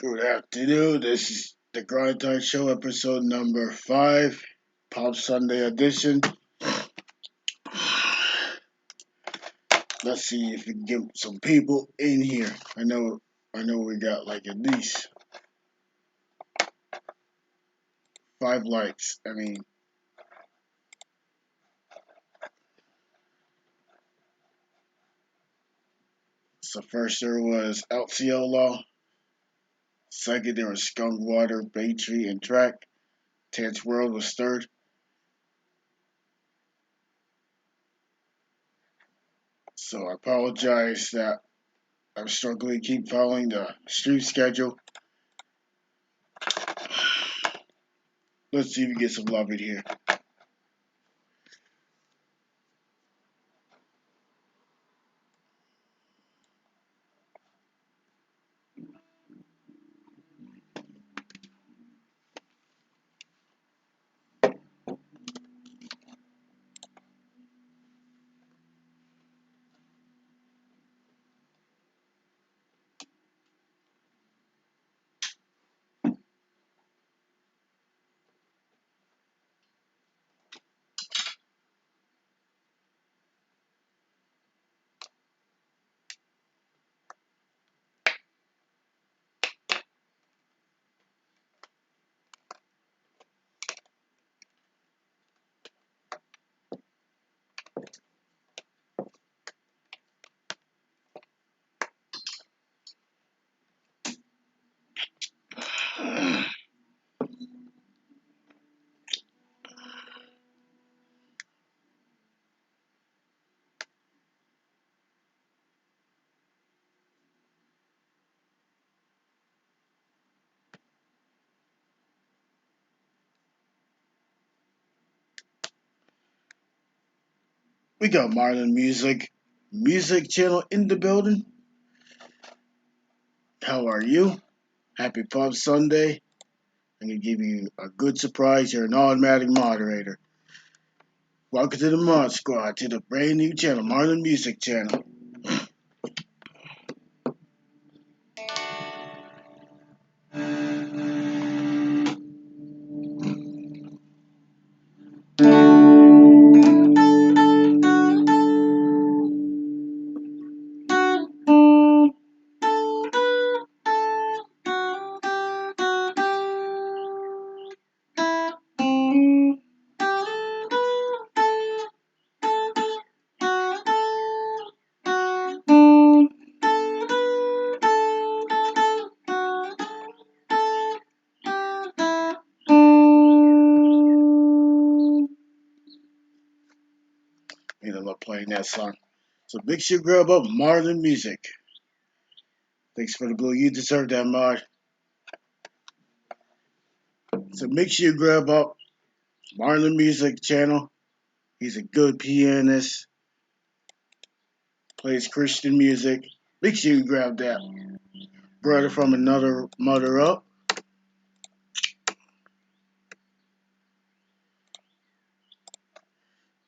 Good afternoon. This is the Grind Time Show, episode number 5, Palm Sunday edition. Let's see if we can get some people in here. I know, we got like at least 5 likes. So first there was LCL Law. Second there was Skunk Water, Bay Tree, and Track. Terrence World was third. So I apologize that I'm struggling to keep following the stream schedule. Let's see if we get some love in here. We got Marlon Music channel in the building. How are you? Happy Pub Sunday. I'm gonna give you a good surprise. You're an automatic moderator. Welcome to the Mod Squad, to the brand new channel, Marlon Music channel. I love playing that song. So make sure you grab up Marlon Music. Thanks for the blue. You deserve that, Mod. So make sure you grab up Marlon Music channel. He's a good pianist, plays Christian music. Make sure you grab that. Brother from another mother up.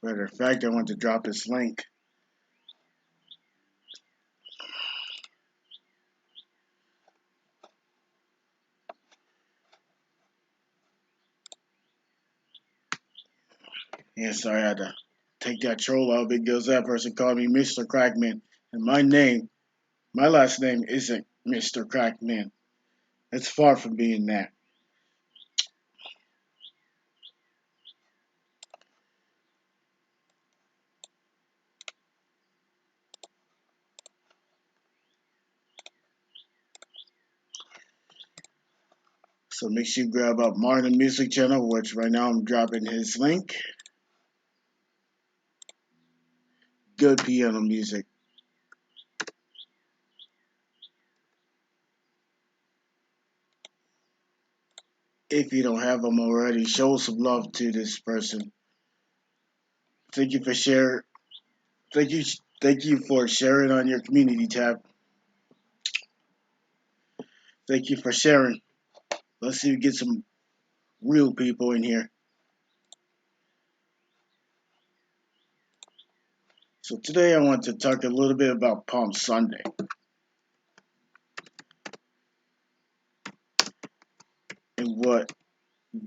Matter of fact, I want to drop his link. Yeah, sorry, I had to take that troll out because that person called me Mr. Crackman. And my last name isn't Mr. Crackman. It's far from being that. So make sure you grab up Martin Music Channel, which right now I'm dropping his link. Good piano music. If you don't have them already, show some love to this person. Thank you for share. Thank you for sharing on your community tab. Thank you for sharing. Let's see if we get some real people in here. So today I want to talk a little bit about Palm Sunday. and what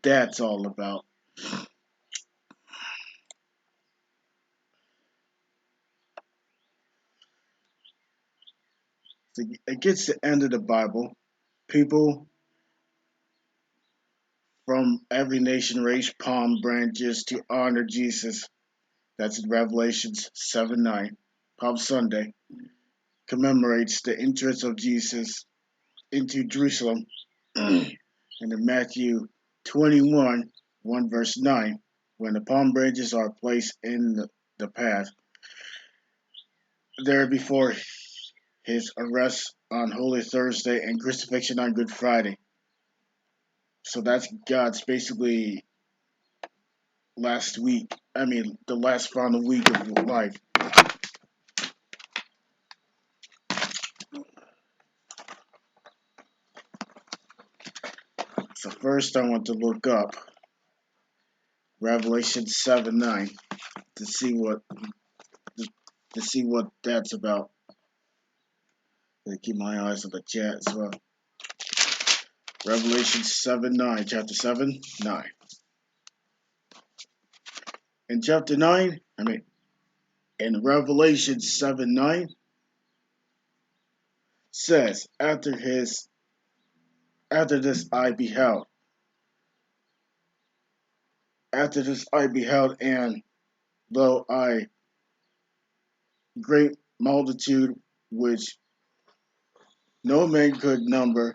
that's all about. So it gets to the end of the Bible. People from every nation raise palm branches to honor Jesus. That's in Revelations 7:9. Palm Sunday commemorates the entrance of Jesus into Jerusalem. And in Matthew 21, 1 verse 9, when the palm branches are placed in the path there before his arrest on Holy Thursday and crucifixion on Good Friday. So that's God's basically last week. I mean, the last final week of life. So first, I want to look up Revelation 7:9 to see what that's about. I keep my eyes on the chat as well. Revelation 7:9, chapter 7:9. In chapter 9, in Revelation 7:9 says, after this I beheld, and lo, I great multitude which no man could number,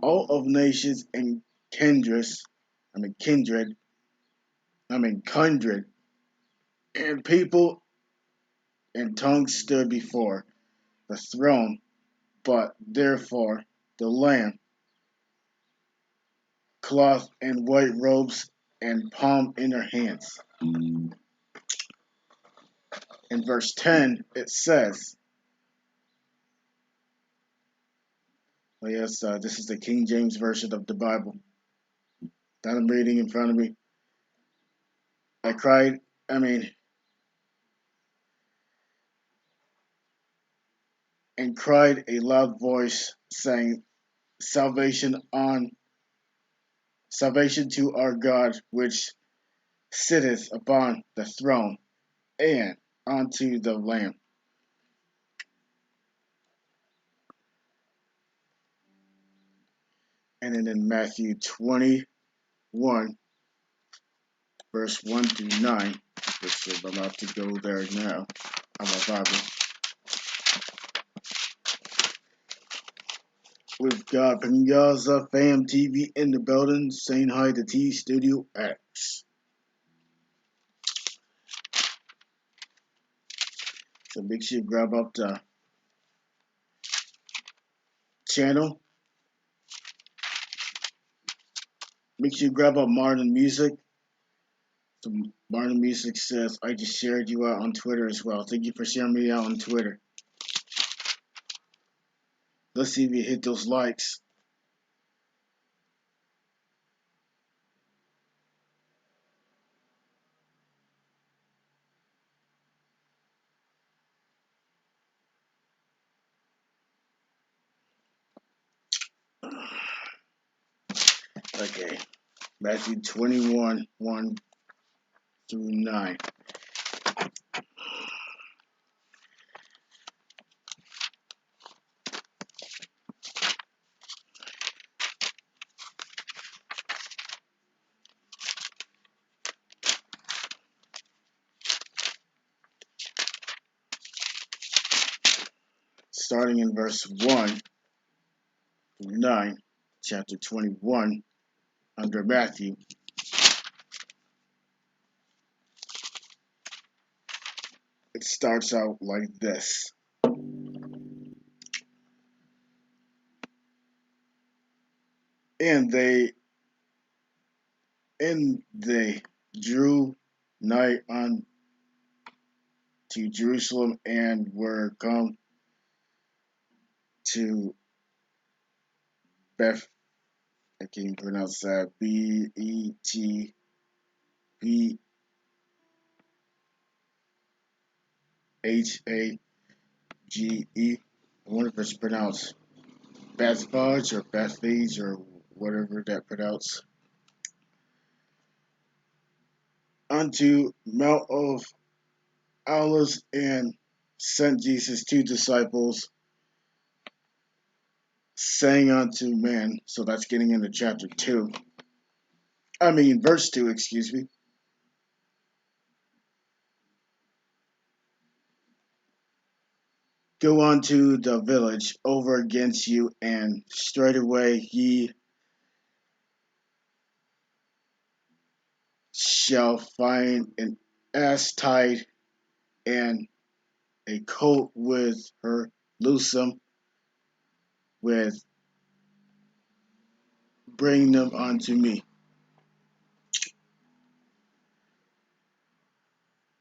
all of nations and kindreds, kindred, kindred, and people and tongues stood before the throne, but therefore the Lamb, clothed in white robes and palm in their hands. In verse 10, it says, oh yes, this is the King James Version of the Bible that I'm reading in front of me. I cried, I mean, and cried a loud voice, saying, Salvation to our God, which sitteth upon the throne, and unto the Lamb. And then in Matthew 21, verse 1 through 9, which I'm about to go there now on my Bible. We've got Penyaza Fam TV in the building, saying hi to T Studio X. So make sure you grab up the channel. Make sure you grab up Martin Music. So Martin Music says, I just shared you out on Twitter as well. Thank you for sharing me out on Twitter. Let's see if you hit those likes. Okay. Matthew 21, 1 through 9. Starting in verse 1 through 9, chapter 21, under Matthew. It starts out like this. And they drew nigh unto Jerusalem and were come to Beth. I can't pronounce that. Bethphage. I wonder if it's pronounced Bethphage or Bethphage or whatever that pronounced, unto Mount of Olives and sent Jesus two disciples, saying unto men. So that's getting into chapter 2. I mean, verse 2, excuse me. Go unto the village over against you, and straightway ye shall find an ass tied and a colt with her loosum, with bring them unto me.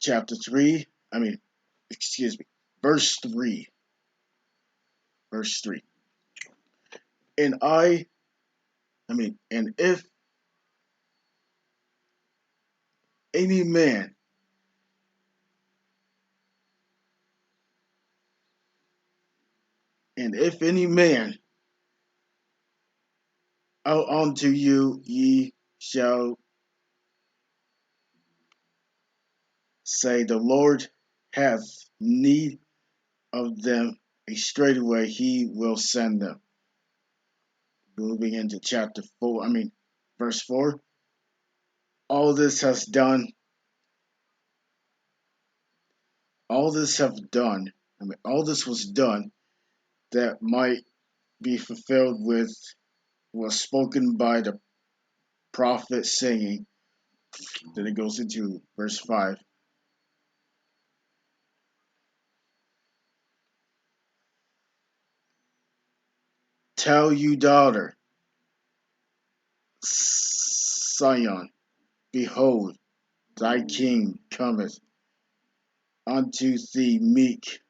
Chapter 3, I mean, excuse me, verse 3. Verse 3. And and if any man, and if any man out unto you, ye shall say, the Lord hath need of them, a straightway he will send them. Moving into chapter 4, verse 4. All this has done, all this have done, all this was done that might be fulfilled with was spoken by the prophet saying. Then it goes into verse 5. Tell you, daughter Sion, behold, thy king cometh unto thee meek,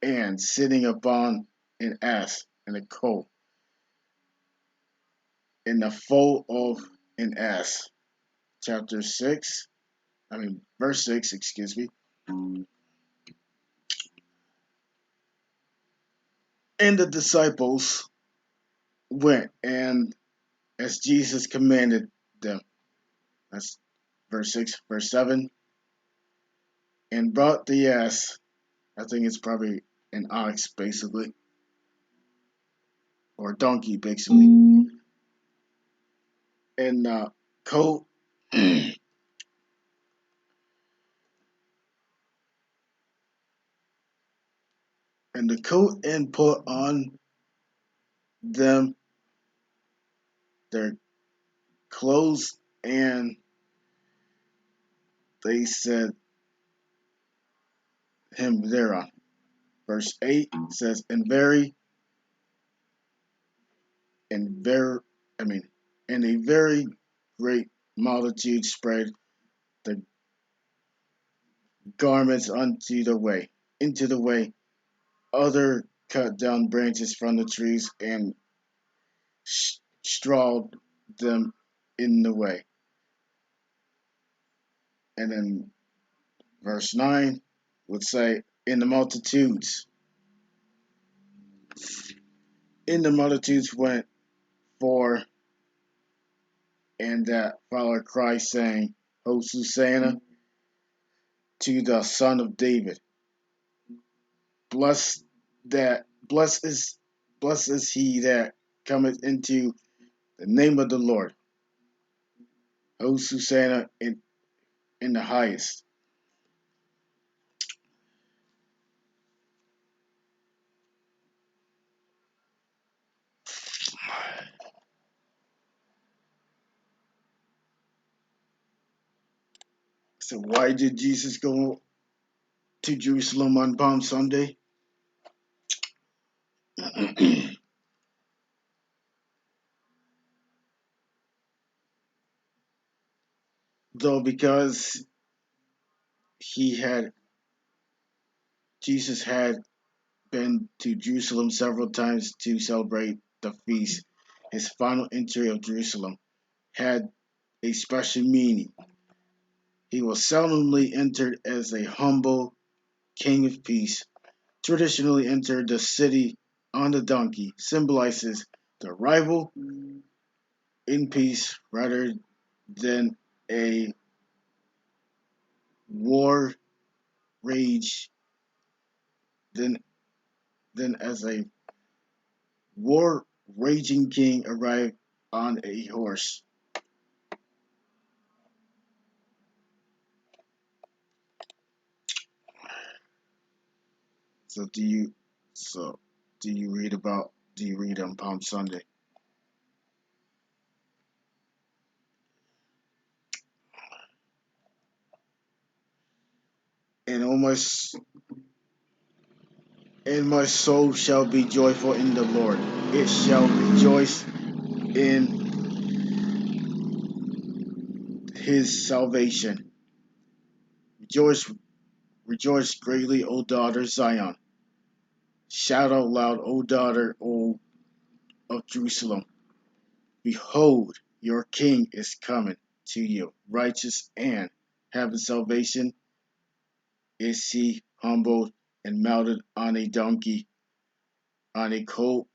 and sitting upon an ass and a colt, in the foal of an ass. Chapter 6, verse 6, excuse me. And the disciples went, and as Jesus commanded them. That's verse 6. Verse 7. And brought the ass, I think it's probably an ox, basically, or a donkey, basically, and coat, and the coat, and put on them their clothes, and they set him thereon. Verse 8 says, and very, I mean, and a very great multitude spread the garments into the way. Other cut down branches from the trees and strawed them in the way. And then verse 9 would say, in the multitudes went for, and that followed Christ, saying, Hosanna to the Son of David. Blessed that blessed is he that cometh into the name of the Lord. Hosanna in the highest. So why did Jesus go to Jerusalem on Palm Sunday? Though because he had Jesus had been to Jerusalem several times to celebrate the feast, his final entry of Jerusalem had a special meaning. He was seldomly entered as a humble king of peace, traditionally entered the city on the donkey symbolizes the arrival in peace rather than a war rage than as a war raging king arrived on a horse. So so do you read on Palm Sunday? And almost and my soul shall be joyful in the Lord. It shall rejoice in his salvation. Rejoice, rejoice greatly, O daughter Zion. Shout out loud, O daughter of Jerusalem. Behold, your king is coming to you. Righteous and having salvation is he humbled and mounted on a donkey, on a colt,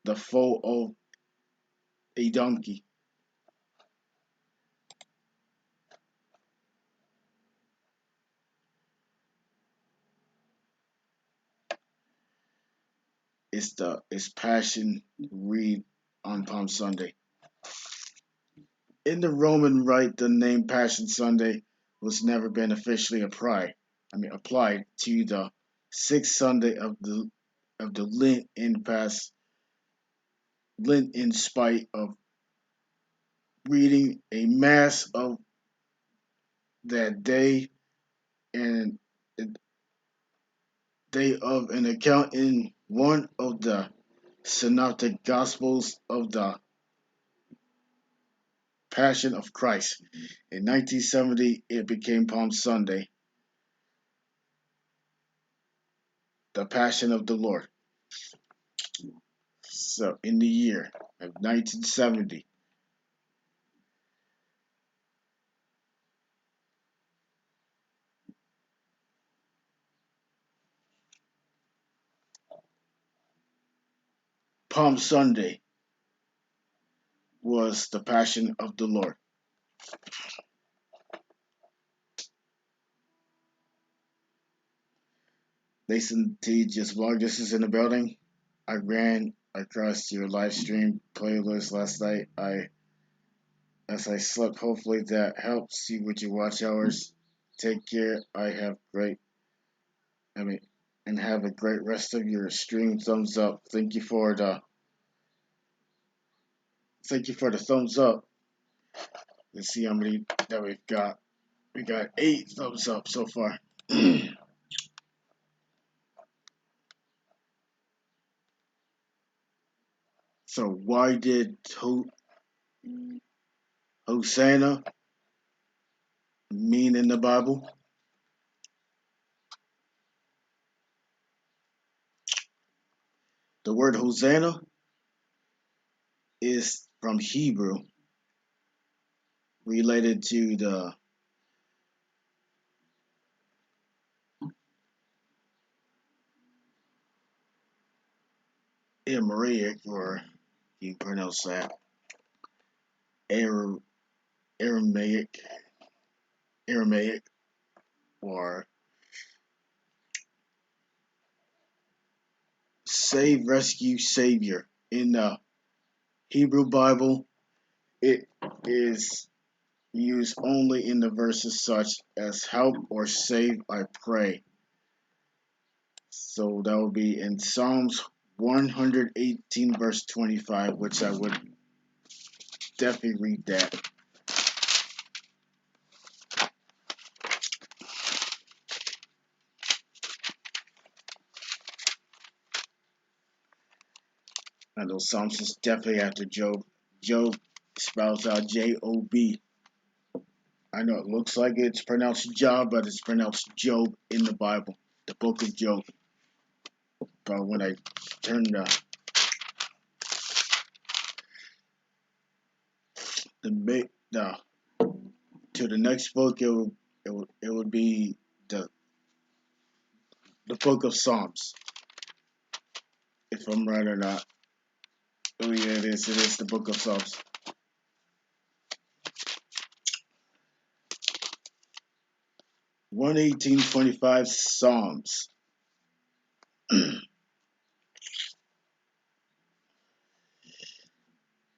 the foal of a donkey. It's Passion read on Palm Sunday. In the Roman Rite, the name Passion Sunday was never been officially applied to the sixth Sunday of the Lent in spite of reading a mass of that day and a day of an account in one of the synoptic gospels of the Passion of Christ. In 1970, it became Palm Sunday, the Passion of the Lord. So, in the year of 1970, Palm Sunday was the Passion of the Lord. Listen to just vlog. This is in the building. I ran across your live stream playlist last night. As I slept, hopefully that helps you with your watch hours. Take care. I mean, and have a great rest of your stream. Thumbs up. Thank you for the thumbs up. Let's see how many that we've got. We got 8 thumbs up so far. So why did Hosanna mean in the Bible? The word Hosanna is from Hebrew, related to the Aramaic, or you pronounce that Aram, Aramaic, Aramaic, or save, rescue, savior. In the Hebrew Bible, it is used only in the verses such as help or save, I pray. So that would be in Psalms 118, verse 25, which I would definitely read that. And those Psalms is definitely after Job. Job spells out Job. I know it looks like it's pronounced Job, but it's pronounced Job in the Bible, the book of Job. But when I turn the to the next book, it would be the book of Psalms. if I'm right or not. Oh yeah, it is. It is the Book of Psalms. 118:25 Psalms.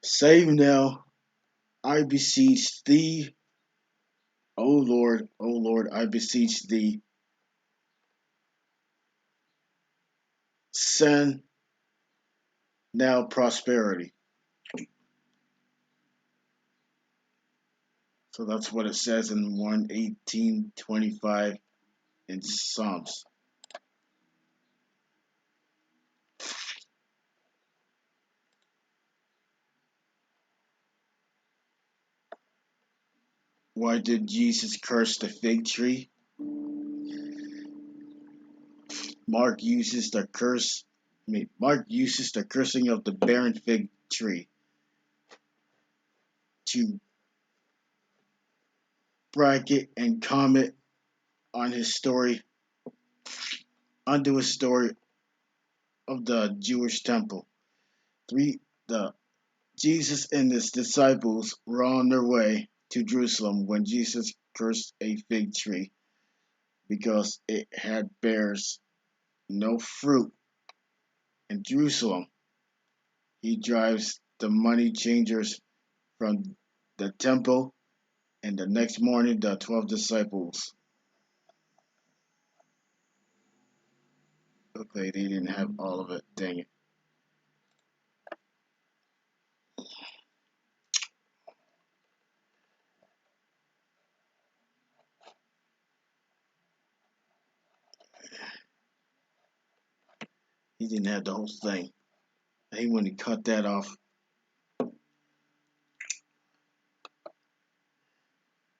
Save now, I beseech thee, O Lord, I beseech thee. Send now prosperity. So that's what it says in 118:25 in Psalms. Why did Jesus curse the fig tree? Mark uses the cursing of the barren fig tree to bracket and comment on his story, onto his story of the Jewish temple. The Jesus and his disciples were on their way to Jerusalem when Jesus cursed a fig tree because it had bears no fruit in Jerusalem. He drives the money changers from the temple, and the next morning the 12 disciples. Okay, they didn't have all of it. Dang it. He didn't have the whole thing. He wouldn't cut that off.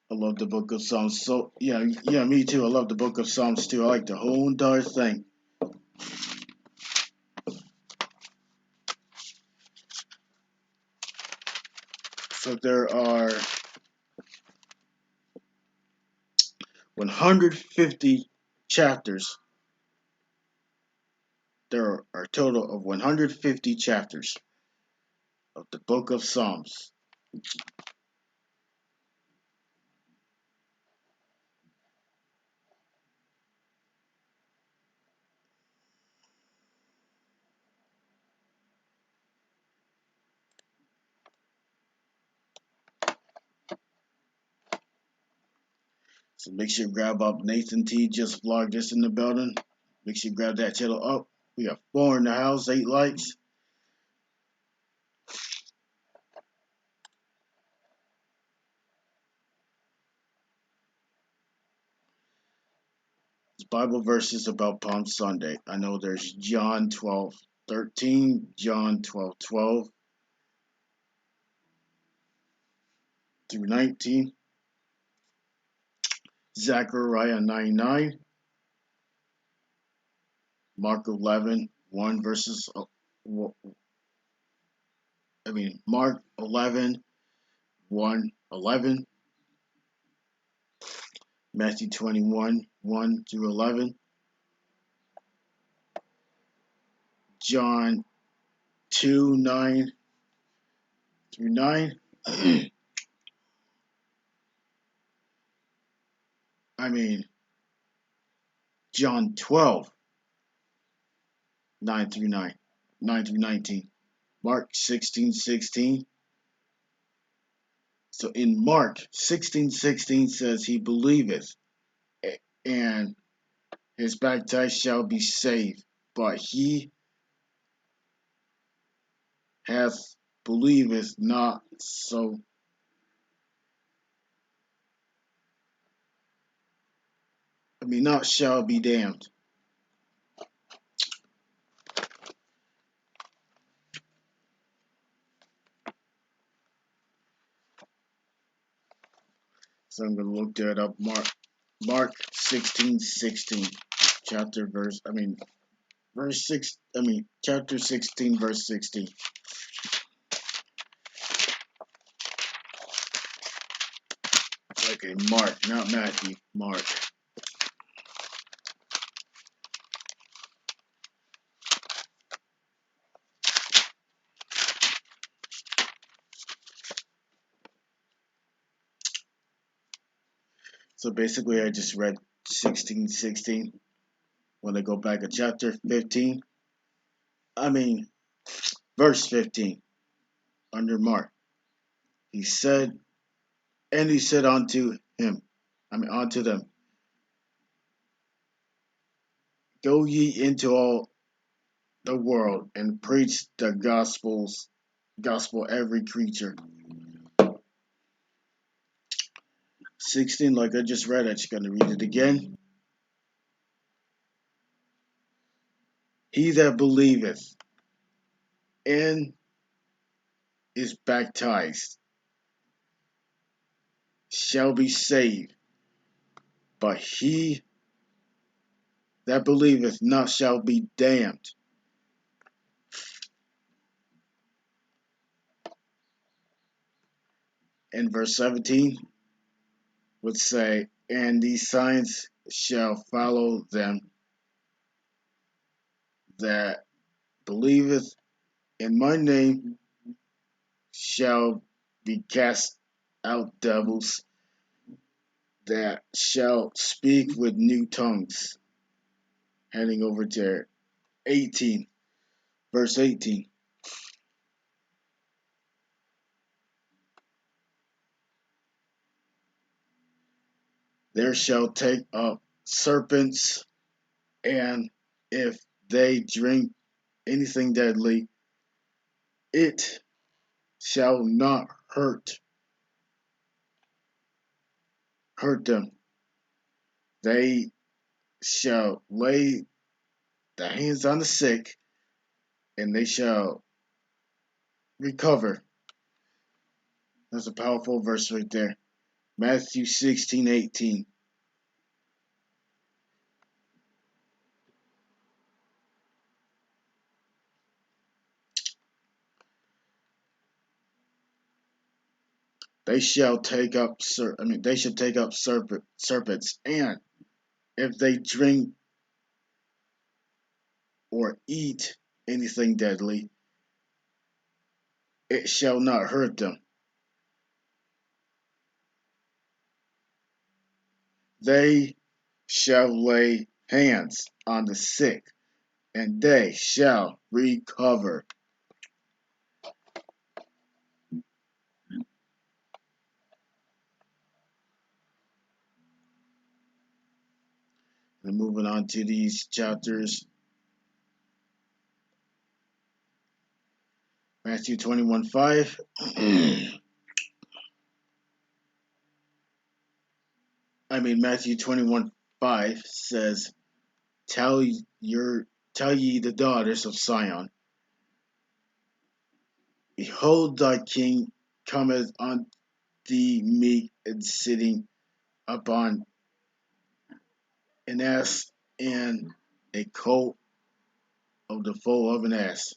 I love the book of Psalms. So yeah, me too. I love the book of Psalms too. I like the whole entire thing. So there are 150 chapters. There are a total of 150 chapters of the book of Psalms. So make sure you grab up Nathan T. Just vlog this in the building. Make sure you grab that channel up. We got 4 in the house, 8 likes. This Bible verses about Palm Sunday. I know there's John 12:13, John 12:12 through 19, Zechariah 9:9, Mark 11:1 verses. Mark 11:1-11, Matthew 21:1 through 11, John 2:9 through 9. John 12:9 through 9 through 19. Mark 16:16. So in Mark 16:16 says, he believeth, and his baptized shall be saved, but he hath believeth not, so not shall be damned. So I'm gonna look that up. Mark 16:16, verse 6. Chapter 16, verse 16. Okay, Mark, not Matthew. Mark. So basically, I just read 16:16. When I go back to chapter 15, I mean, verse 15, under Mark, he said, and he said unto them, go ye into all the world and preach the gospel every creature. 16, like I just read, I'm just going to read it again. He that believeth and is baptized shall be saved, but he that believeth not shall be damned. And verse 17 would say, and these signs shall follow them that believeth in my name shall be cast out devils, that shall speak with new tongues. Heading over to 18, verse 18. There shall take up serpents, and if they drink anything deadly, it shall not hurt them. They shall lay the hands on the sick, and they shall recover. That's a powerful verse right there. Matthew 16:18. They shall take up they shall take up serpents, and if they drink or eat anything deadly, it shall not hurt them. They shall lay hands on the sick, and they shall recover. And moving on to these chapters, Matthew 21:5. Matthew 21:5 says, Tell ye the daughters of Zion, behold thy king cometh on thee meek and sitting upon an ass and a colt of the foal of an ass.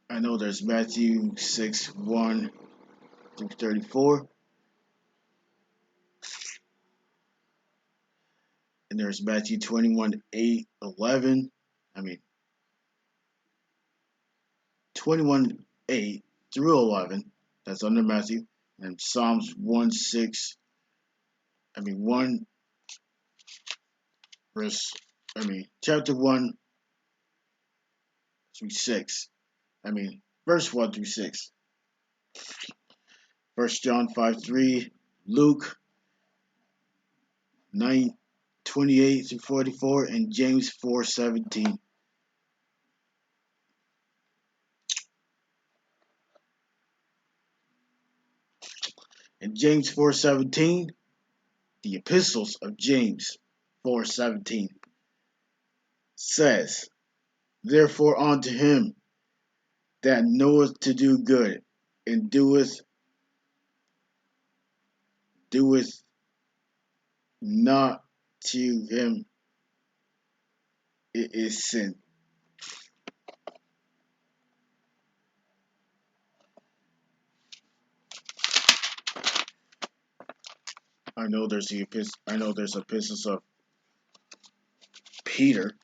I know there's Matthew 6:1 through 34, and there's Matthew 21:8, 11. 21:8 through 11. That's under Matthew. And Psalms 1:6. 1 verse. Chapter 1 through 6. Verse 1 through 6. 1 John 5:3. Luke 9:28 through 44, and James 4:17. In James 4:17, the epistles of James 4:17 says, therefore unto him that knoweth to do good and doeth not, to him it is sin. I know there's epistles of Peter.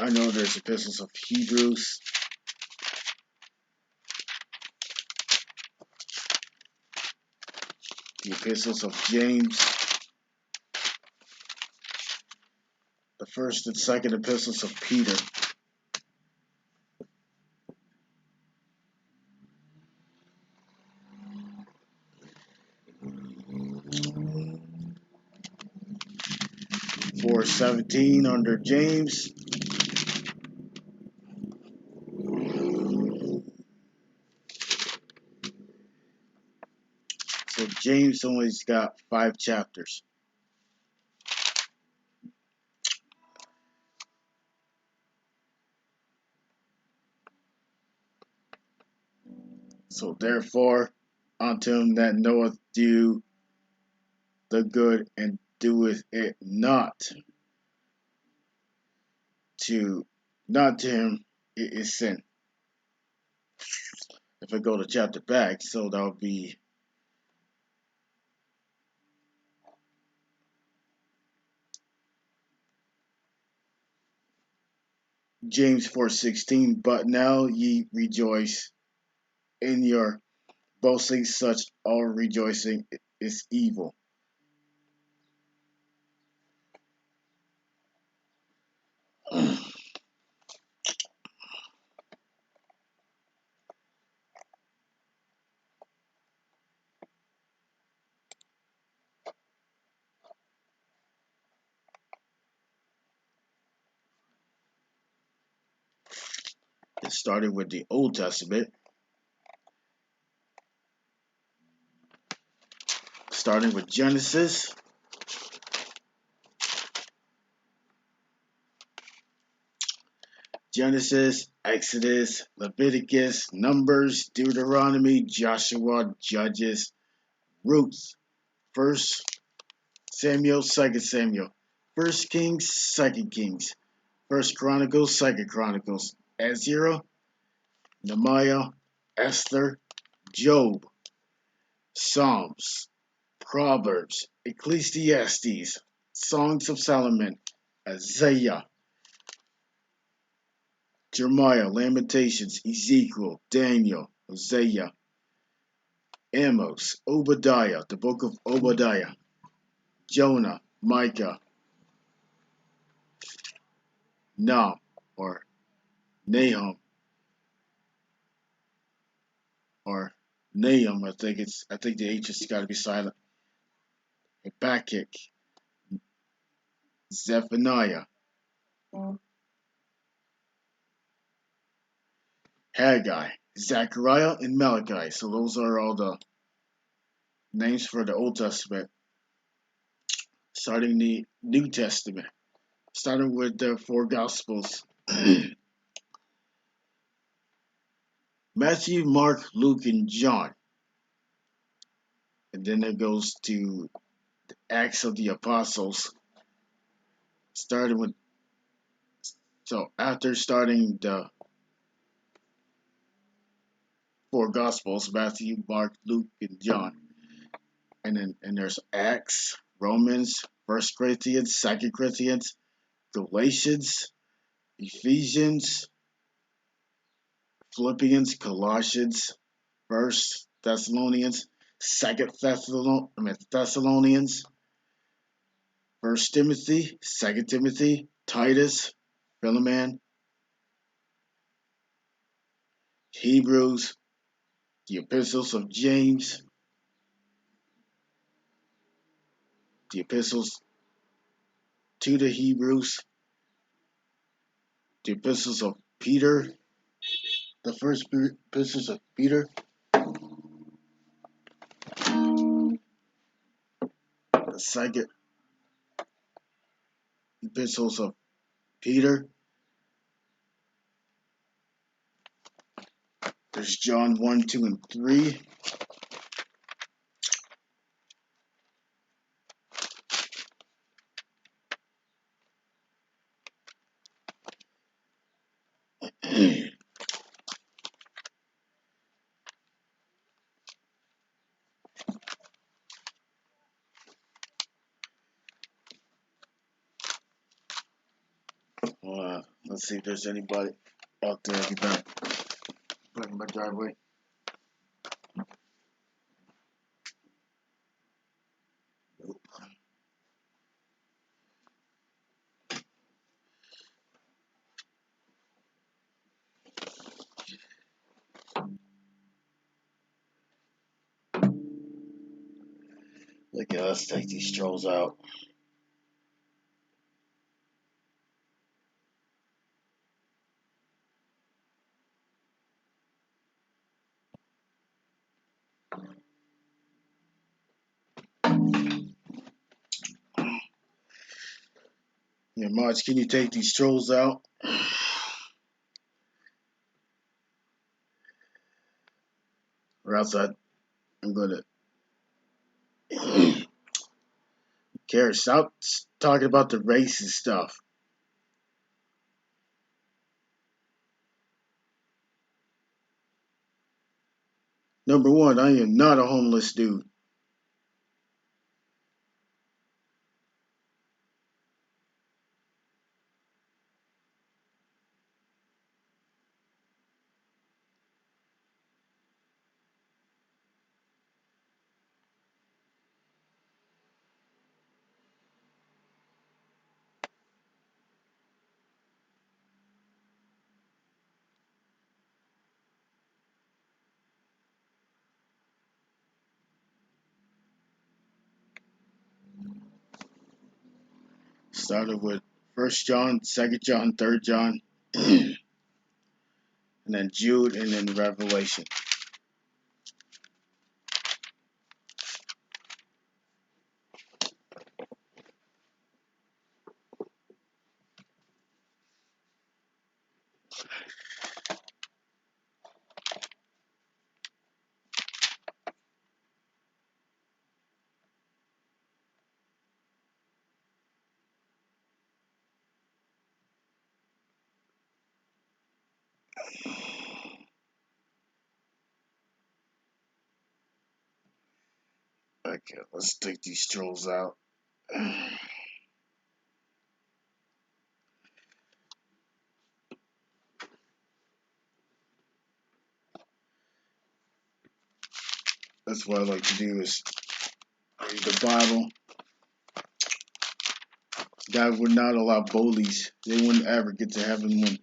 I know there's epistles of Hebrews, the epistles of James, the first and second epistles of Peter. Four 17 under James. So James only's got 5 chapters. So therefore, unto him that knoweth do the good and doeth it not to him, it is sin. If I go to chapter back, so that'll be James 4:16. But now ye rejoice in your boasting, such all rejoicing is evil. It started with the Old Testament, starting with Genesis, Exodus, Leviticus, Numbers, Deuteronomy, Joshua, Judges, Ruth, First Samuel, Second Samuel, First Kings, Second Kings, First Chronicles, Second Chronicles, Ezra, Nehemiah, Esther, Job, Psalms, Proverbs, Ecclesiastes, Songs of Solomon, Isaiah, Jeremiah, Lamentations, Ezekiel, Daniel, Hosea, Amos, Obadiah, the book of Obadiah, Jonah, Micah, Nahum, or Nahum, or Nahum. I think the H has got to be silent. Habakkuk, Zephaniah, Haggai, Zechariah, and Malachi. So those are all the names for the Old Testament. Starting the New Testament, starting with the 4 Gospels. Matthew, Mark, Luke, and John. And then it goes to Acts of the Apostles. Starting with, so after starting the 4 Gospels, Matthew, Mark, Luke, and John. And there's Acts, Romans, First Corinthians, Second Corinthians, Galatians, Ephesians, Philippians, Colossians, First Thessalonians, Second Thessalonians, First Timothy, Second Timothy, Titus, Philemon, Hebrews, the epistles of James, the epistles to the Hebrews, the epistles of Peter, the first epistles of Peter, the second epistles of Peter. There's John 1, 2, and 3. Let's see if there's anybody out there. Get back in my driveway. Look at us take these strolls out. Yeah, Marge, can you take these strolls out? Or else I'm gonna care. Stop talking about the racist stuff. Number one, I am not a homeless dude. Started with First John, Second John, Third John, and then Jude, and then Revelation. Okay, let's take these strolls out. That's what I like to do is read the Bible. God would not allow bullies. They wouldn't ever get to heaven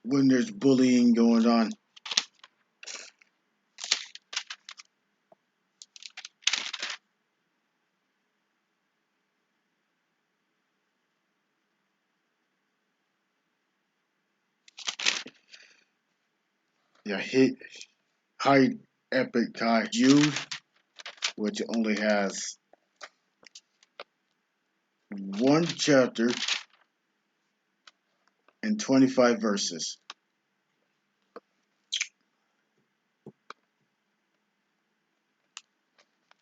when there's bullying going on. Yeah, hit high epic high Jude, which only has one chapter and 25 verses.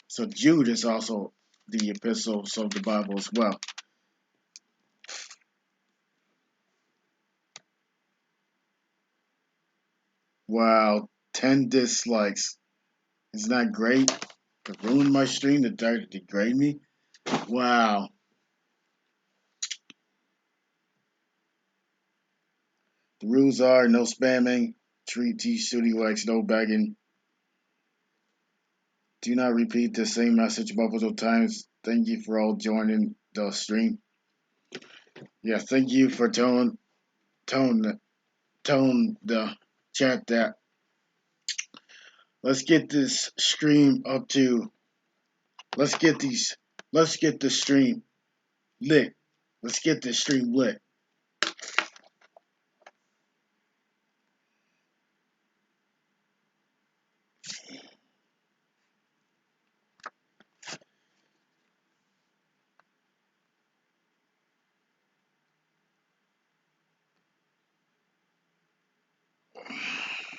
So Jude is also the epistles of the Bible as well. Wow, 10 dislikes. Isn't that great? To ruin my stream, to try to degrade me? Wow. The rules are no spamming, treat T Studio X, no begging. Do not repeat the same message multiple times. Thank you for all joining the stream. Yeah, thank you for tone the chat that. Let's get this stream up to. Let's get these. Let's get the stream lit. Let's get this stream lit.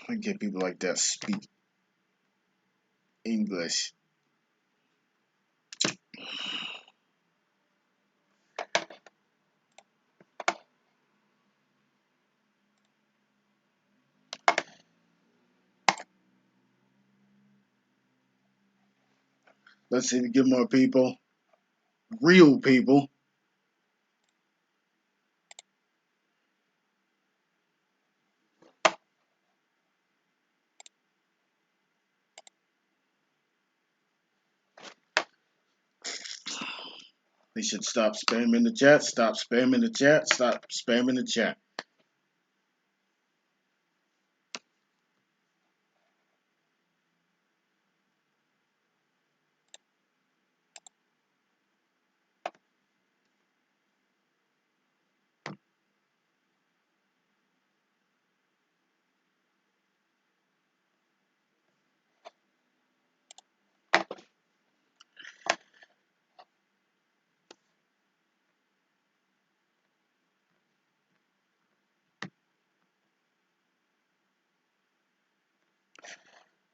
I get people like that speak English. Let's see if we get more people, real people. They should stop spamming the chat, stop spamming the chat, stop spamming the chat.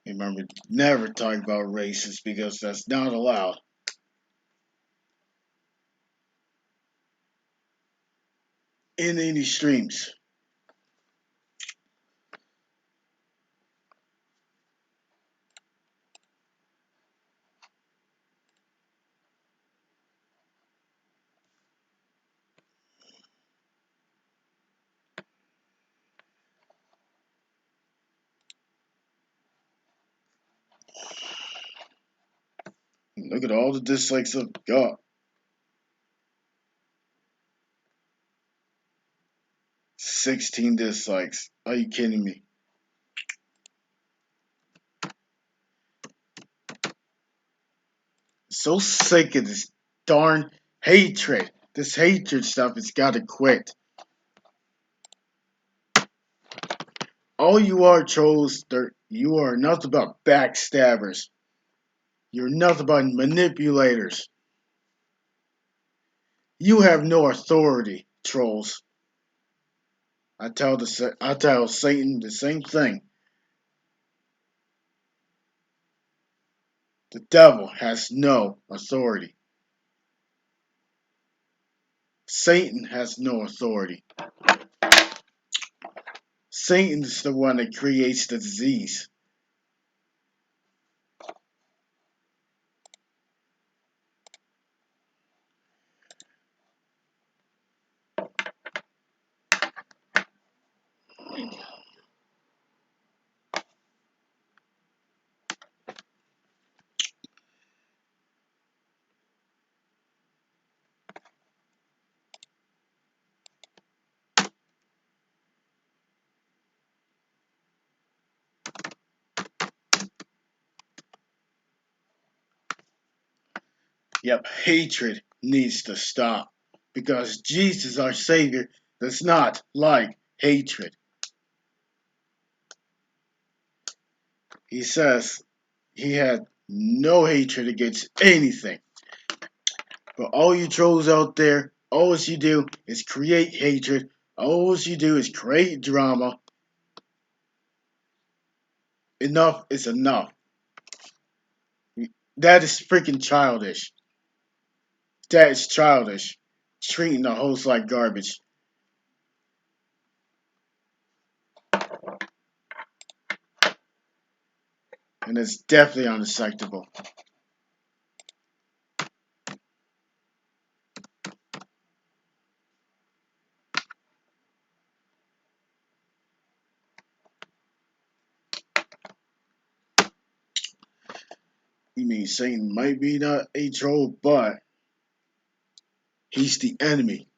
Remember, never talk about races because that's not allowed in any streams. Look at all the dislikes I've got. 16 dislikes. Are you kidding me? So sick of this darn hatred. This hatred stuff has got to quit. All you are, trolls, you are nothing but backstabbers. You're nothing but manipulators. You have no authority, trolls. I tell Satan the same thing. The devil has no authority. Satan has no authority. Satan is the one that creates the disease. Yep, hatred needs to stop because Jesus, our Savior, does not like hatred. He says he had no hatred against anything. But all you trolls out there, all you do is create hatred. All you do is create drama. Enough is enough. That is freaking childish. That is childish. Treating the host like garbage. And it's definitely unacceptable. You mean Satan might be not a troll, but he's the enemy.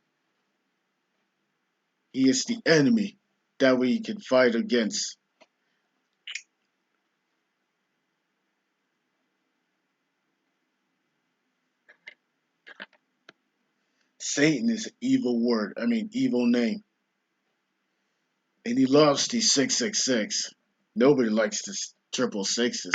He is the enemy that we can fight against. Satan is an evil word. Evil name. And he loves these 666. Nobody likes this triple sixes.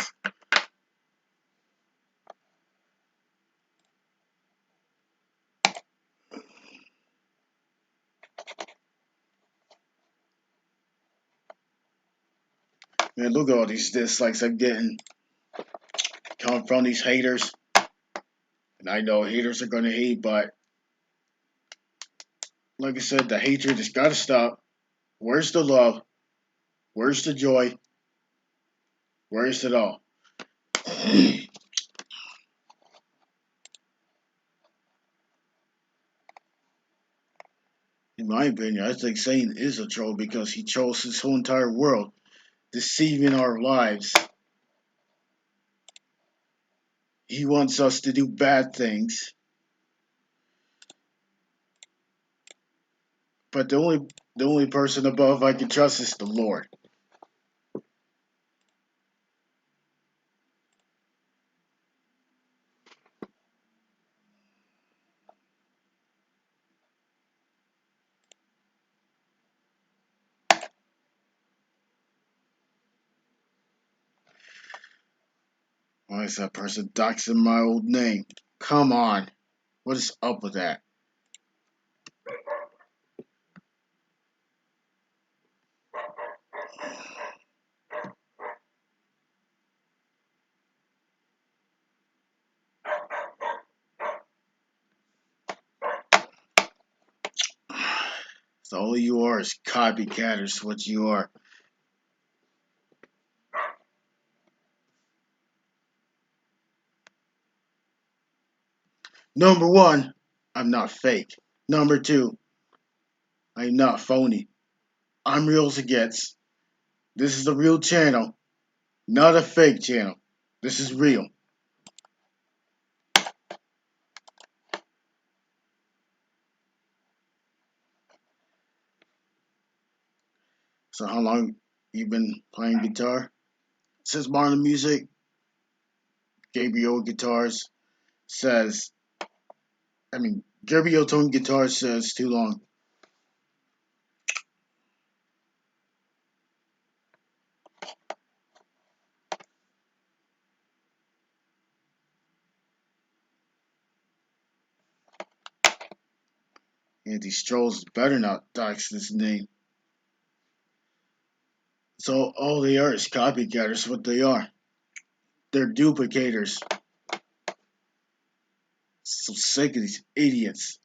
Man, look at all these dislikes I'm getting. Come from these haters. And I know haters are gonna hate, but like I said, the hatred has gotta stop. Where's the love? Where's the joy? Where's it all? In my opinion, I think Satan is a troll because he trolls his whole entire world, deceiving our lives. He wants us to do bad things. But the only person above I can trust is the Lord. Why is that person doxing my old name? Come on. What is up with that? So all you are is copycatters, what you are. Number one, I'm not fake. Number two, I'm not phony. I'm real as it gets. This is a real channel, not a fake channel. This is real. So how long you been playing guitar? Since Marlon Music, Gabriel Guitars says, Gabriel Tone Guitars says too long. And these trolls better not dox this name. So all they are is copycatters, what they are. They're duplicators. So sick of these idiots.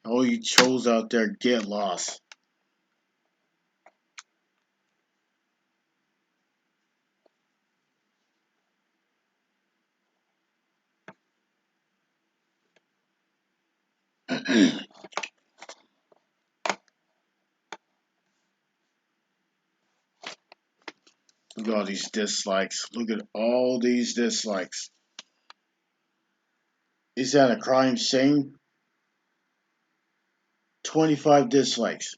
All you trolls out there, get lost. Look at all these dislikes. Look at all these dislikes. Is that a crime shame? 25 dislikes.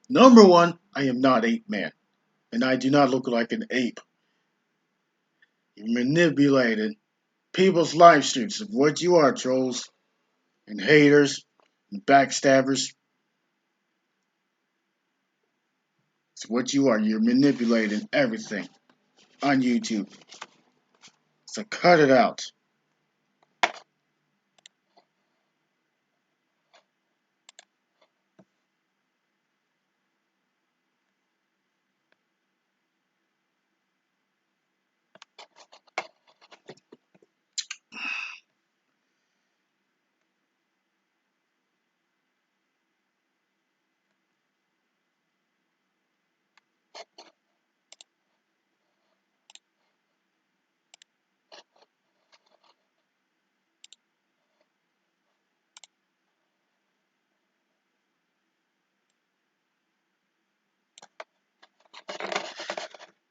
Number one, I am not Ape Man. And I do not look like an ape. You manipulated people's live streams of what you are, trolls and haters and backstabbers. It's what you are. You're manipulating everything on YouTube. So cut it out.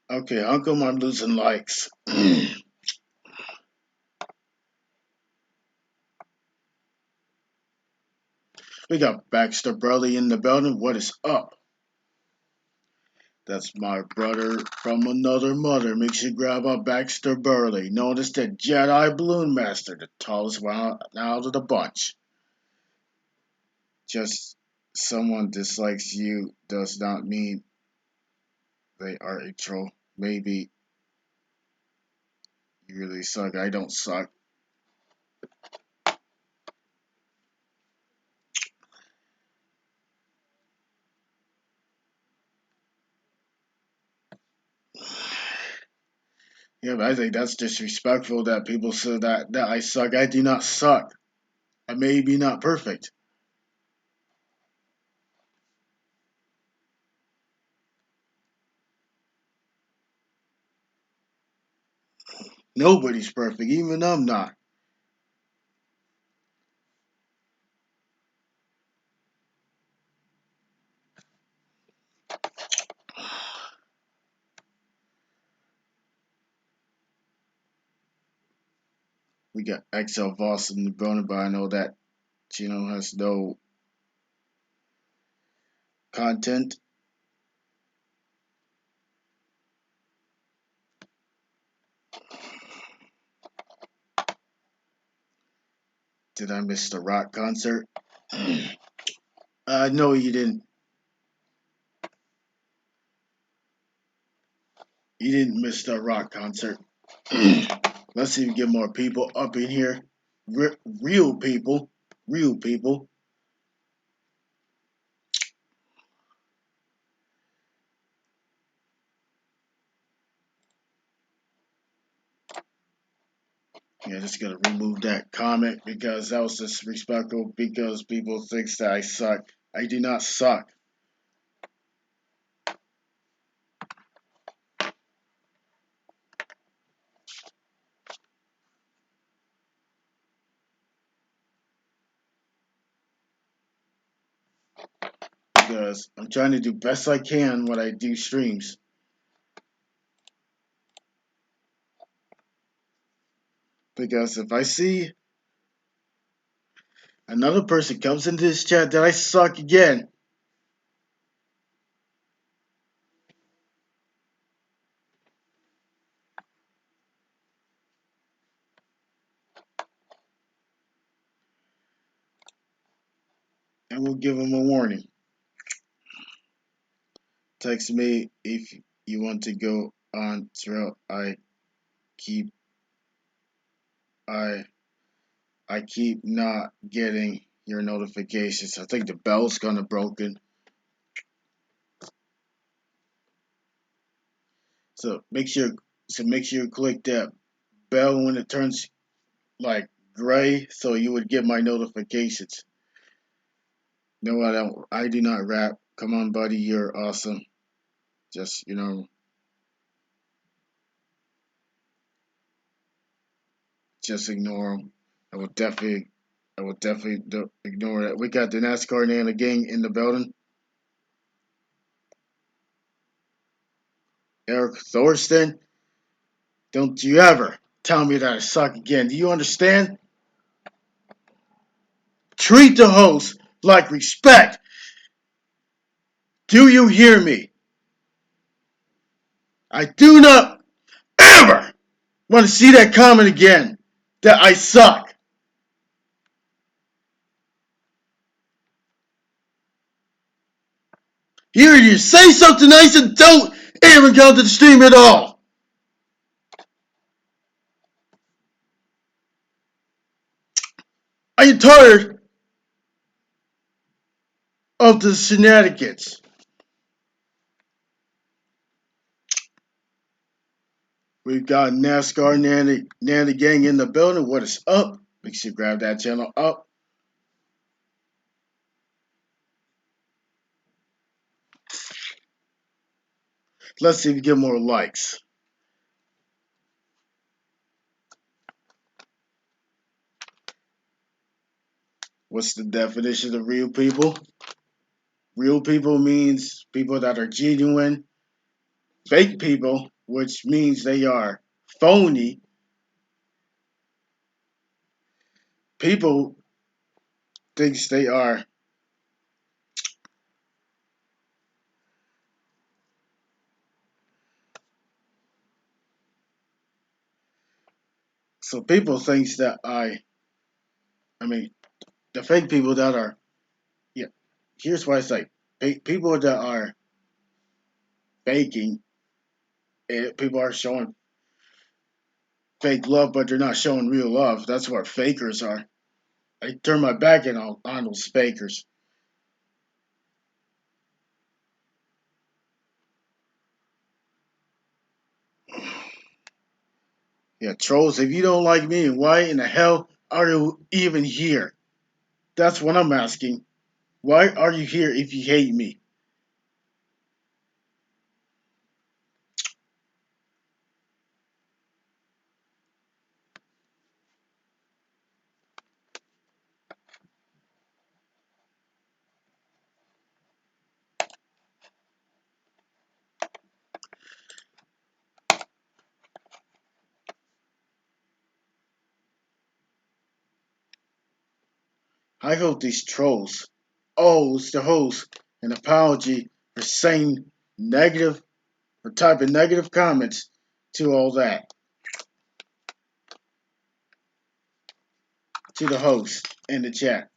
Okay, how come I'm losing likes? We got Baxter Burley in the building. What is up? That's my brother from another mother. Make sure you grab up Baxter Burley. Notice the Jedi Balloon Master, the tallest one out of the bunch. Just someone dislikes you does not mean they are a troll. Maybe You really suck. I don't suck. Yeah, but I think that's disrespectful that people say that I suck. I do not suck. I may be not perfect. Nobody's perfect, even I'm not. We got XL Voss in the building, but I know that Chino has no content. Did I miss the rock concert? No, you didn't. You didn't miss the rock concert. Let's see if we get more people up in here. Real people. Real people. Yeah, just gonna remove that comment because that was disrespectful because people think that I suck. I do not suck. Because I'm trying to do best I can when I do streams. Because if I see another person comes into this chat that I suck again, and we'll give them a warning. Text me if you want to go on Terrell. Keep I I keep not getting your notifications. I think the bell's gonna broken. So make sure you click that bell when it turns like gray so you would get my notifications. No, I don't. I do not rap. Come on, buddy, you're awesome. Just just ignore them. I will definitely, I will definitely ignore that. We got the NASCAR Nana gang in the building. Eric Thorsten, don't you ever tell me that I suck again. Do you understand? Treat the host like respect. Do you hear me? I do not ever want to see that comment again that I suck. You either say something nice and don't even come to the stream at all. I am tired of the shenanigans. We've got NASCAR Nanny Gang in the building. What is up? Make sure you grab that channel up. Let's see if we get more likes. What's the definition of real people? Real people means people that are genuine. Fake people, which means they are phony. People thinks they are. So people thinks that I mean, the fake people that are. Yeah. Here's what I say. People that are faking. People are showing fake love, but they're not showing real love. That's what fakers are. I turn my back on those fakers. Yeah, trolls, if you don't like me, why in the hell are you even here? That's what I'm asking. Why are you here if you hate me? I hope these trolls owes the host an apology for saying negative or typing negative comments to all that to the host in the chat.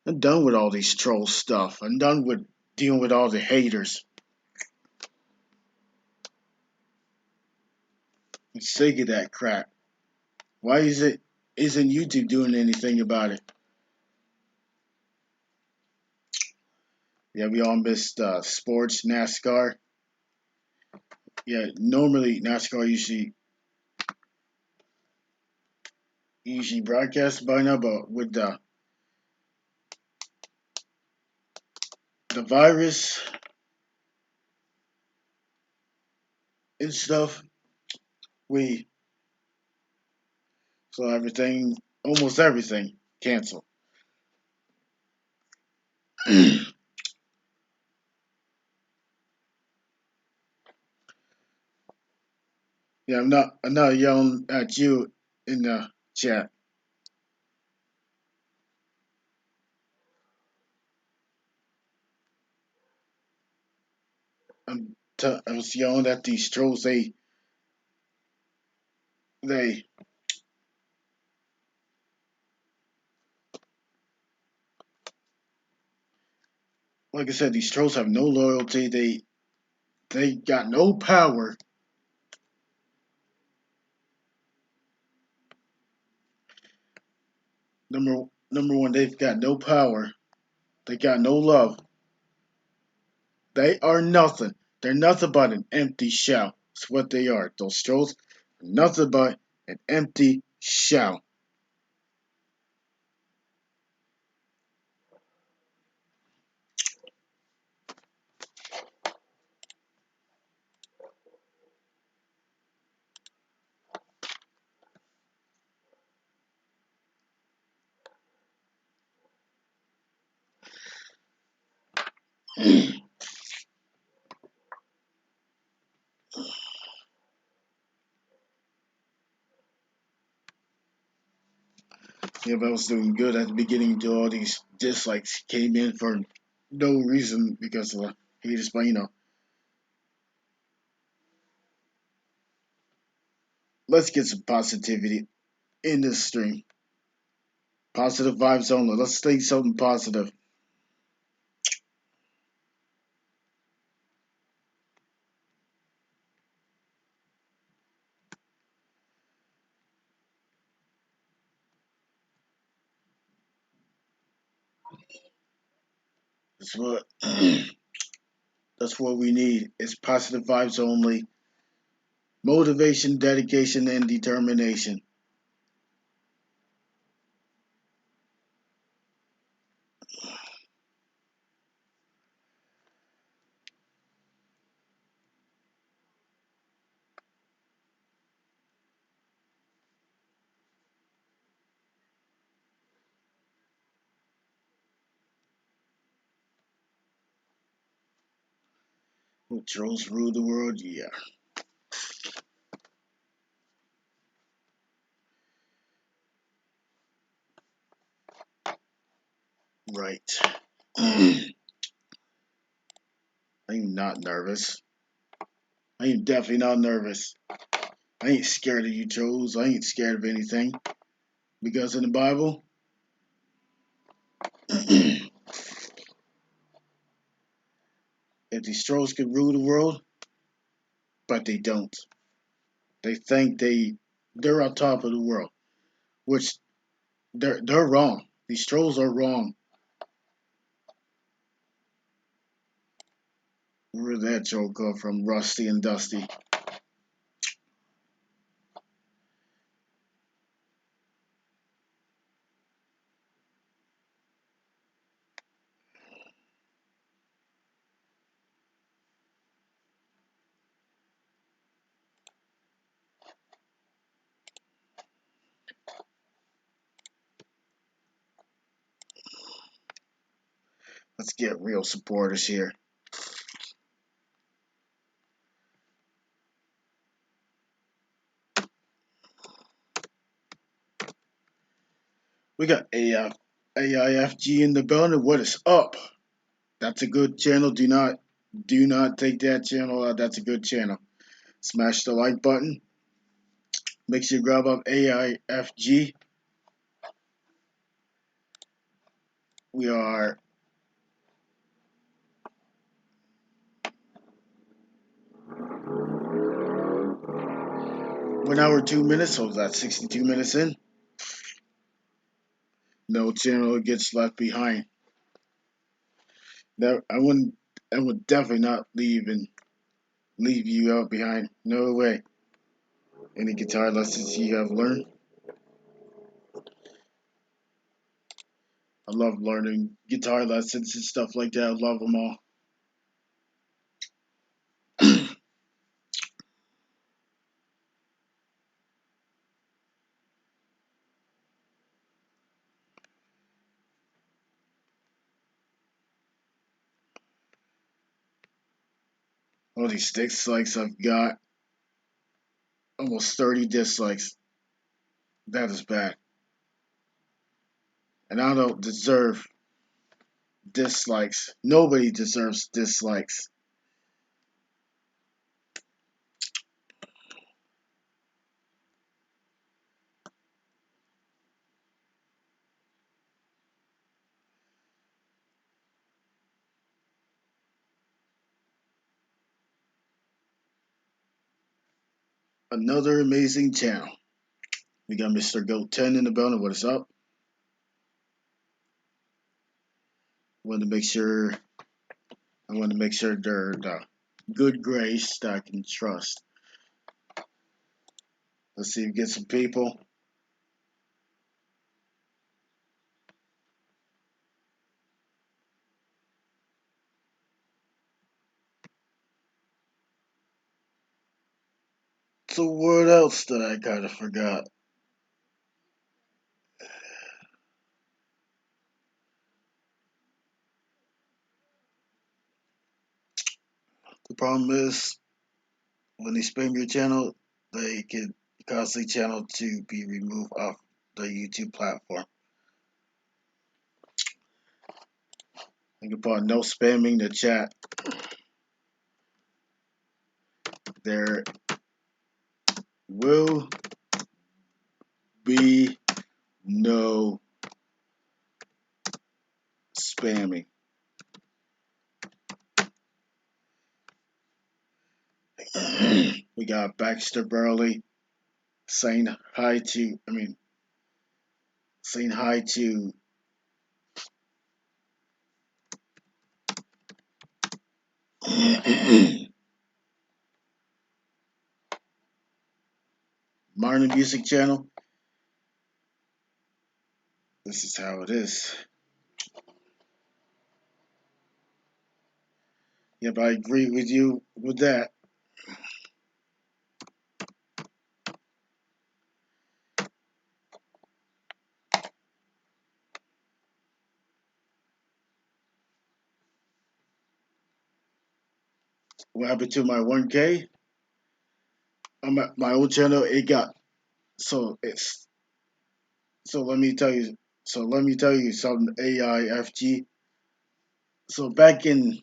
I'm done with all these troll stuff. I'm done with dealing with all the haters. I'm sick of that crap. Why isn't YouTube doing anything about it? Yeah, we all missed sports, NASCAR. Yeah, normally NASCAR usually broadcasts by now, but with the virus and stuff, we so everything, almost everything, canceled. Yeah, I'm not yelling at you in the chat. I was yelling at these trolls. They like I said, these trolls have no loyalty. They got no power. Number one, they've got no power. They got no love. They are nothing. They're nothing but an empty shell. That's what they are. Those trolls are nothing but an empty shell. Yeah, but I was doing good at the beginning until all these dislikes came in for no reason because of the haters. But let's get some positivity in this stream. Positive vibes only. Let's say something positive. That's what that's what we need. It's positive vibes only. Motivation, dedication, and determination. Will trolls rule the world? Yeah, right. I am not nervous. I am definitely not nervous. I ain't scared of you trolls. I ain't scared of anything. Because in the Bible, if these trolls could rule the world, but they don't. They think they're on top of the world, which they're wrong. These trolls are wrong. Where did that troll come from? Rusty and Dusty. Let's get real supporters here. We got AIFG in the building. What is up? That's a good channel. Do not take that channel out. That's a good channel. Smash the like button. Make sure you grab up AIFG. We are 1 hour 2 minutes, so that's 62 minutes in. No channel gets left behind. That I would definitely not leave you out behind. No way. Any guitar lessons you have learned? I love learning guitar lessons and stuff like that. I love them all. All these dislikes I've got. Almost 30 dislikes. That is bad. And I don't deserve dislikes. Nobody deserves dislikes. Another amazing channel. We got Mr. Goat 10 in the building. What is up? Want to make sure I want to make sure they're the good grace that I can trust. Let's see if we get some people. So what else that I kind of forgot? The problem is when they spam your channel, they can cause the channel to be removed off the YouTube platform. Think about no spamming the chat. There will be no spamming. We got Baxter Burley saying hi to, saying hi to Martin Music Channel. This is how it is. Yep, I agree with you with that. What happened to my 1K? I'm at my old channel. It got so it's so let me tell you. So let me tell you something. AIFG. So back in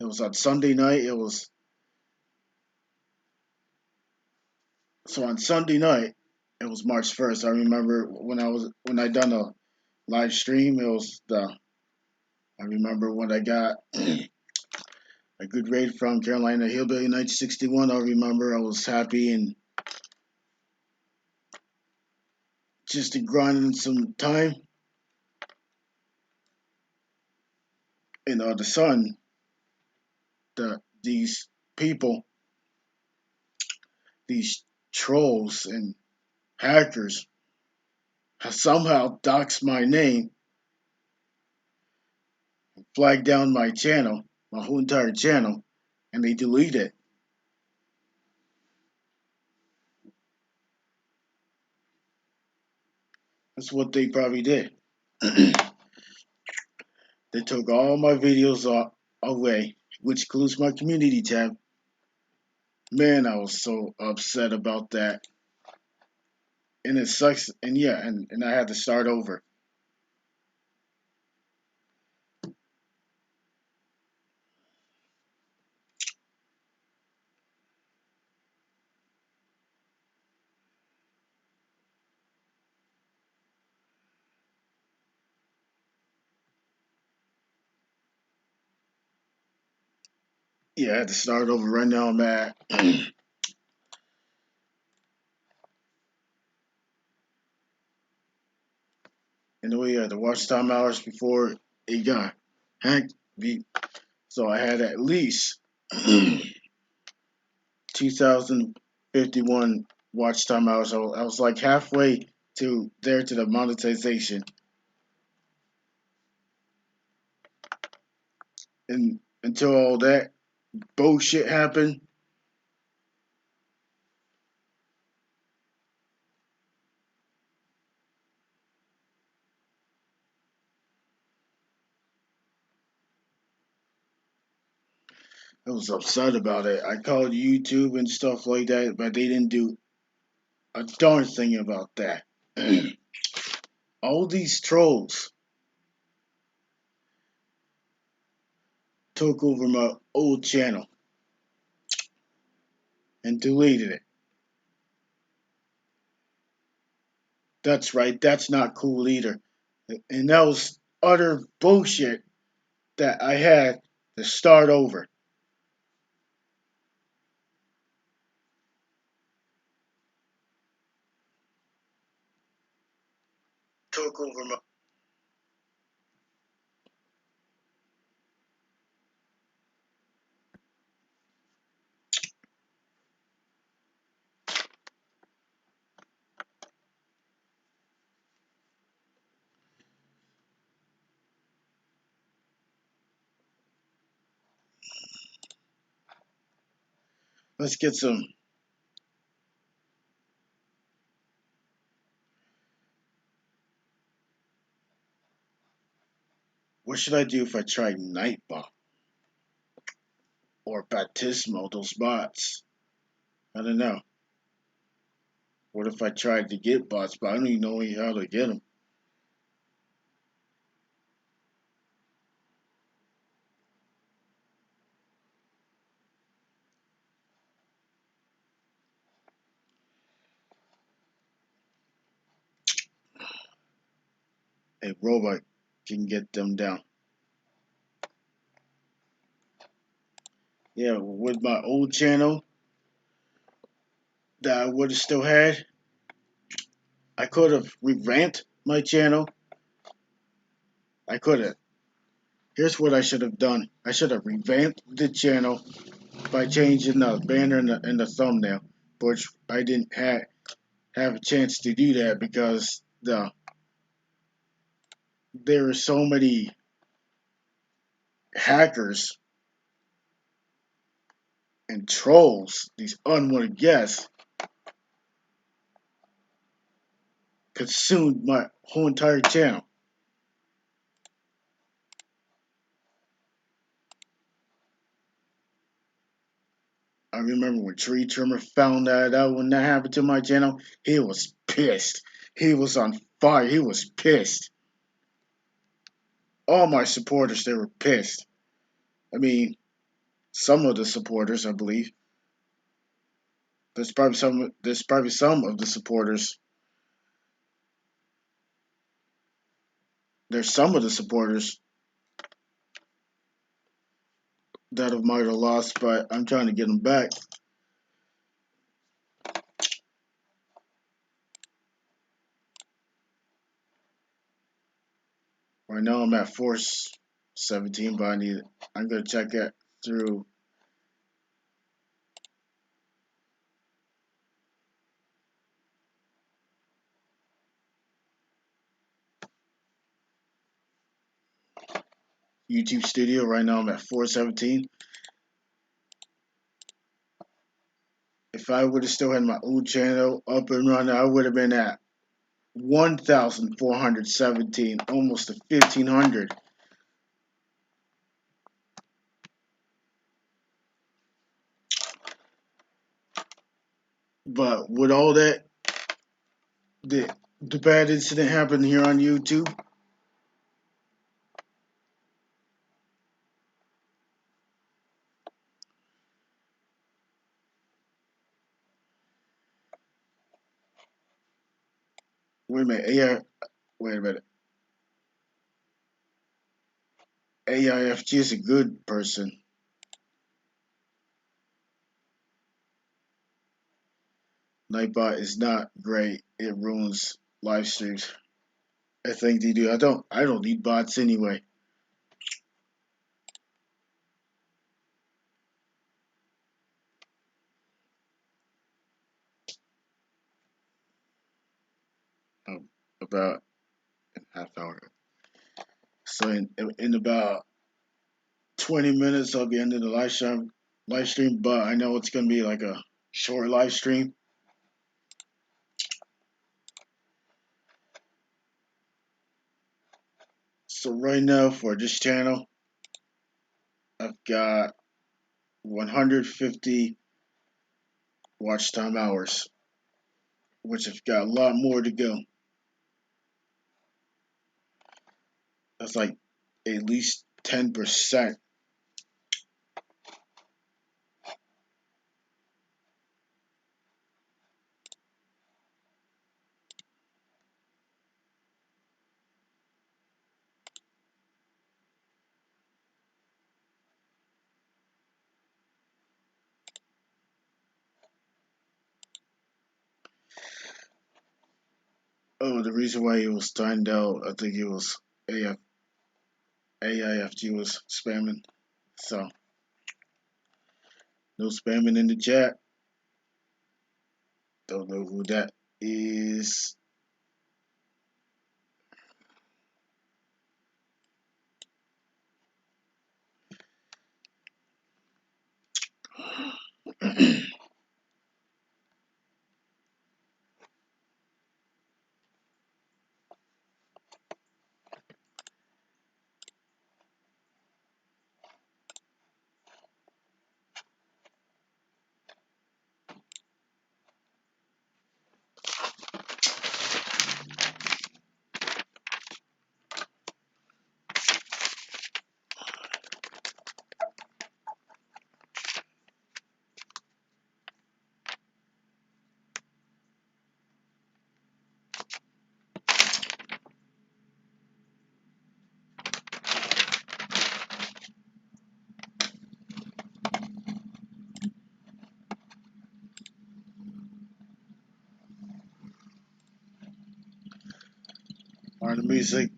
it was on Sunday night. It was so on Sunday night. It was March 1st. I remember when I done a live stream. It was the I remember when I got a good raid from Carolina Hillbilly 1961. I remember I was happy and just to grind in some time. And all of a sudden, these people, these trolls and hackers, have somehow doxed my name, flagged down my channel, my whole entire channel, and they deleted it. That's what they probably did. They took all my videos away, which includes my community tab. Man, I was so upset about that. And it sucks. And yeah, and I had to start over. Yeah, I had to start over. Right now, I'm at. And we had the watch time hours before it got hacked. So I had at least 2,051 watch time hours. I was like halfway to the monetization, and until all that bullshit happened, I was upset about it. I called YouTube and stuff like that, but they didn't do a darn thing about that. All these trolls took over my old channel and deleted it. That's right, that's not cool either. And that was utter bullshit that I had to start over. Took over my. Let's get some. What should I do if I try Nightbot or Batismo, those bots? I don't know. What if I tried to get bots, but I don't even know how to get them? A robot can get them down. Yeah, with my old channel that I would have still had, I could have revamped my channel. I could have. Here's what I should have done. I should have revamped the channel by changing the banner and the thumbnail, which I didn't have a chance to do that because there are so many hackers and trolls, these unwanted guests, consumed my whole entire channel. I remember when Tree Trimmer found that out when that happened to my channel, he was pissed. He was on fire. He was pissed. All my supporters, they were pissed. I mean, some of the supporters, I believe. There's probably some of the supporters. There's some of the supporters that of might have lost, but I'm trying to get them back. Right now I'm at 417, but I'm gonna check it through YouTube Studio. Right now I'm at 417. If I would have still had my old channel up and running, I would have been at 1,417, almost to 1,500. But with all that, the bad incident happened here on YouTube. Wait a minute, wait a minute. AIFG is a good person. Nightbot is not great. It ruins live streams. I think they do. I don't need bots anyway. About a half hour. So in about 20 minutes I'll be ending the live stream, but I know it's gonna be like a short live stream. So right now for this channel, I've got 150 watch time hours, which I've got a lot more to go. That's like at least 10%. Oh, the reason why he was timed out, I think it was AIFG was spamming. So no spamming in the chat. Don't know who that is. Martin Music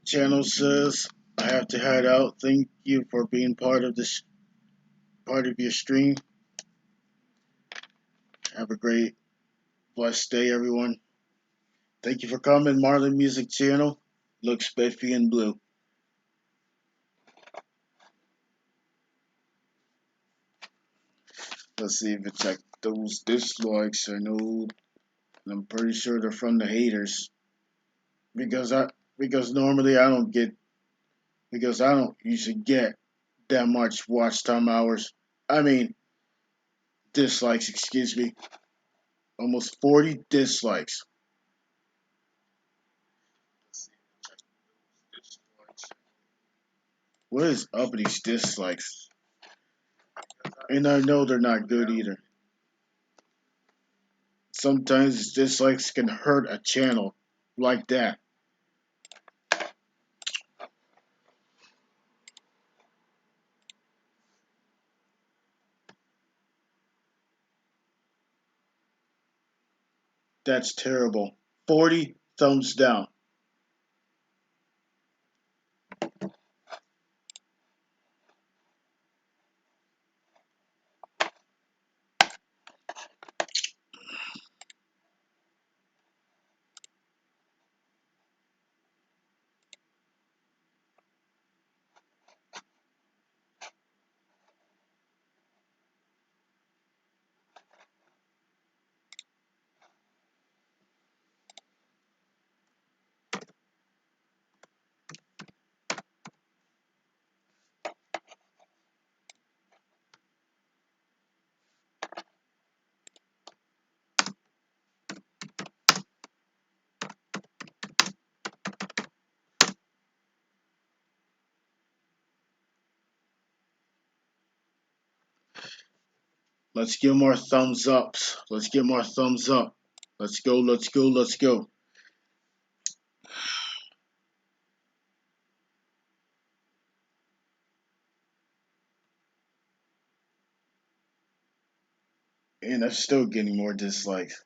channel says I have to head out. Thank you for being part of your stream. Have a great, blessed day, everyone. Thank you for coming, Marlin Music channel. Looks spiffy and blue. Let's see if it's like those dislikes. I'm pretty sure they're from the haters because normally I don't get because I don't usually get that much watch time hours. I mean dislikes. Excuse me. Almost 40 dislikes. What is up with these dislikes? And I know they're not good either. Sometimes dislikes can hurt a channel like that. That's terrible. 40 thumbs down. Let's get more thumbs ups. Let's get more thumbs up. Let's go, let's go, let's go. And I'm still getting more dislikes.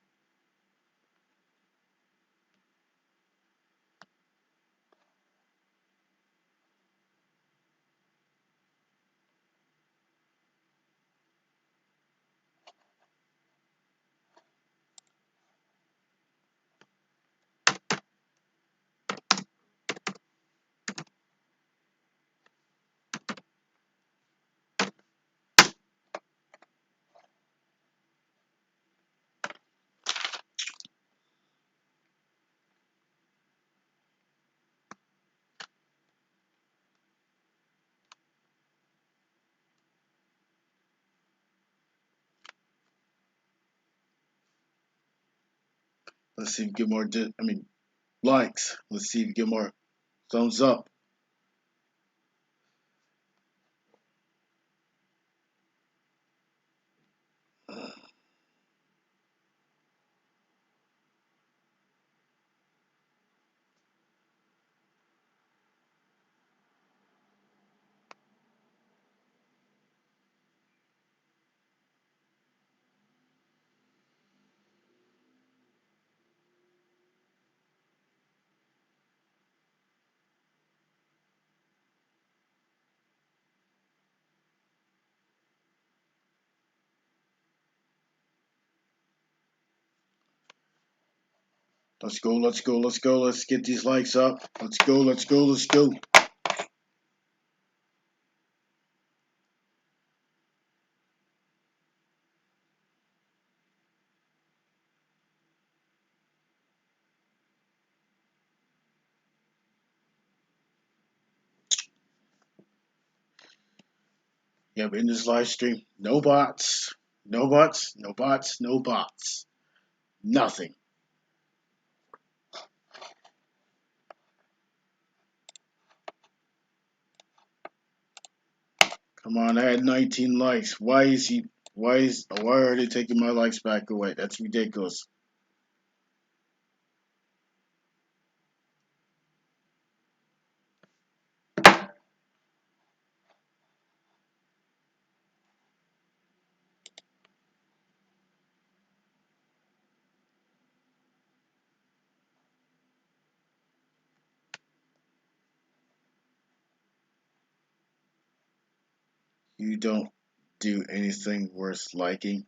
Let's see if we get more, likes. Let's see if we get more thumbs up. Let's go, let's go, let's go. Let's get these likes up. Let's go, let's go, let's go. Yeah, but in this live stream, no bots, no bots, no bots, no bots. Nothing. Come on, I had 19 likes. Why are they taking my likes back away? That's ridiculous. You don't do anything worth liking.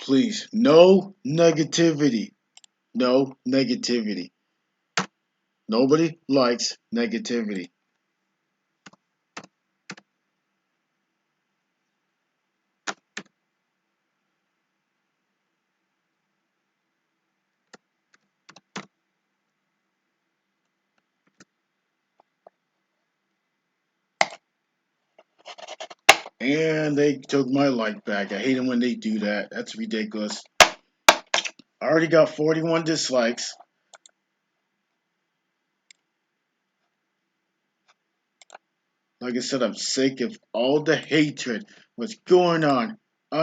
Please, no negativity. No negativity. Nobody likes negativity. And they took my like back. I hate them when they do that. That's ridiculous. I already got 41 dislikes. Like I said, I'm sick of all the hatred what's going on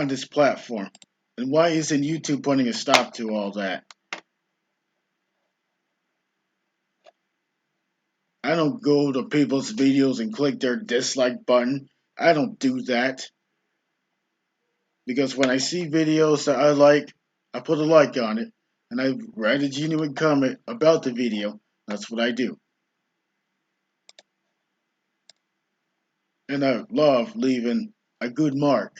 this platform. And why isn't YouTube putting a stop to all that? I don't go to people's videos and click their dislike button. I don't do that. Because when I see videos that I like, I put a like on it. And I write a genuine comment about the video. That's what I do. And I love leaving a good mark.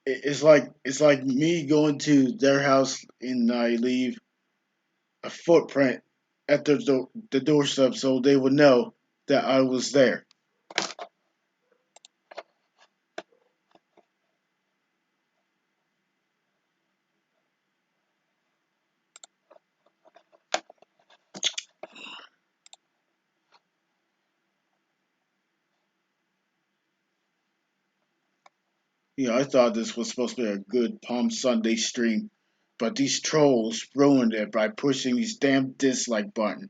It's like me going to their house and I leave a footprint at the doorstep so they would know that I was there. I thought this was supposed to be a good Palm Sunday stream, but these trolls ruined it by pushing these damn dislike button.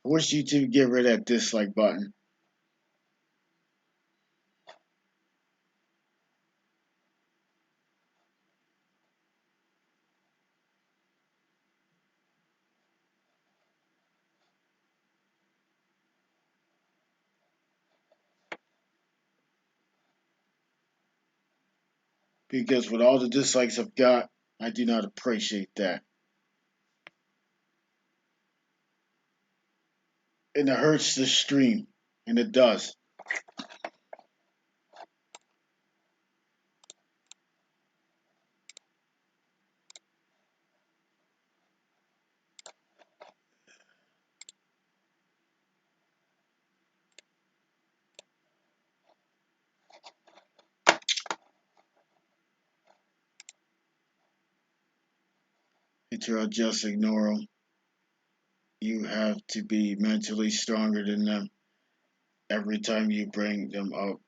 I wish YouTube would get rid of that dislike button. Because with all the dislikes I've got, I do not appreciate that. And it hurts the stream. And it does. I'll just ignore them. You have to be mentally stronger than them. Every time you bring them up,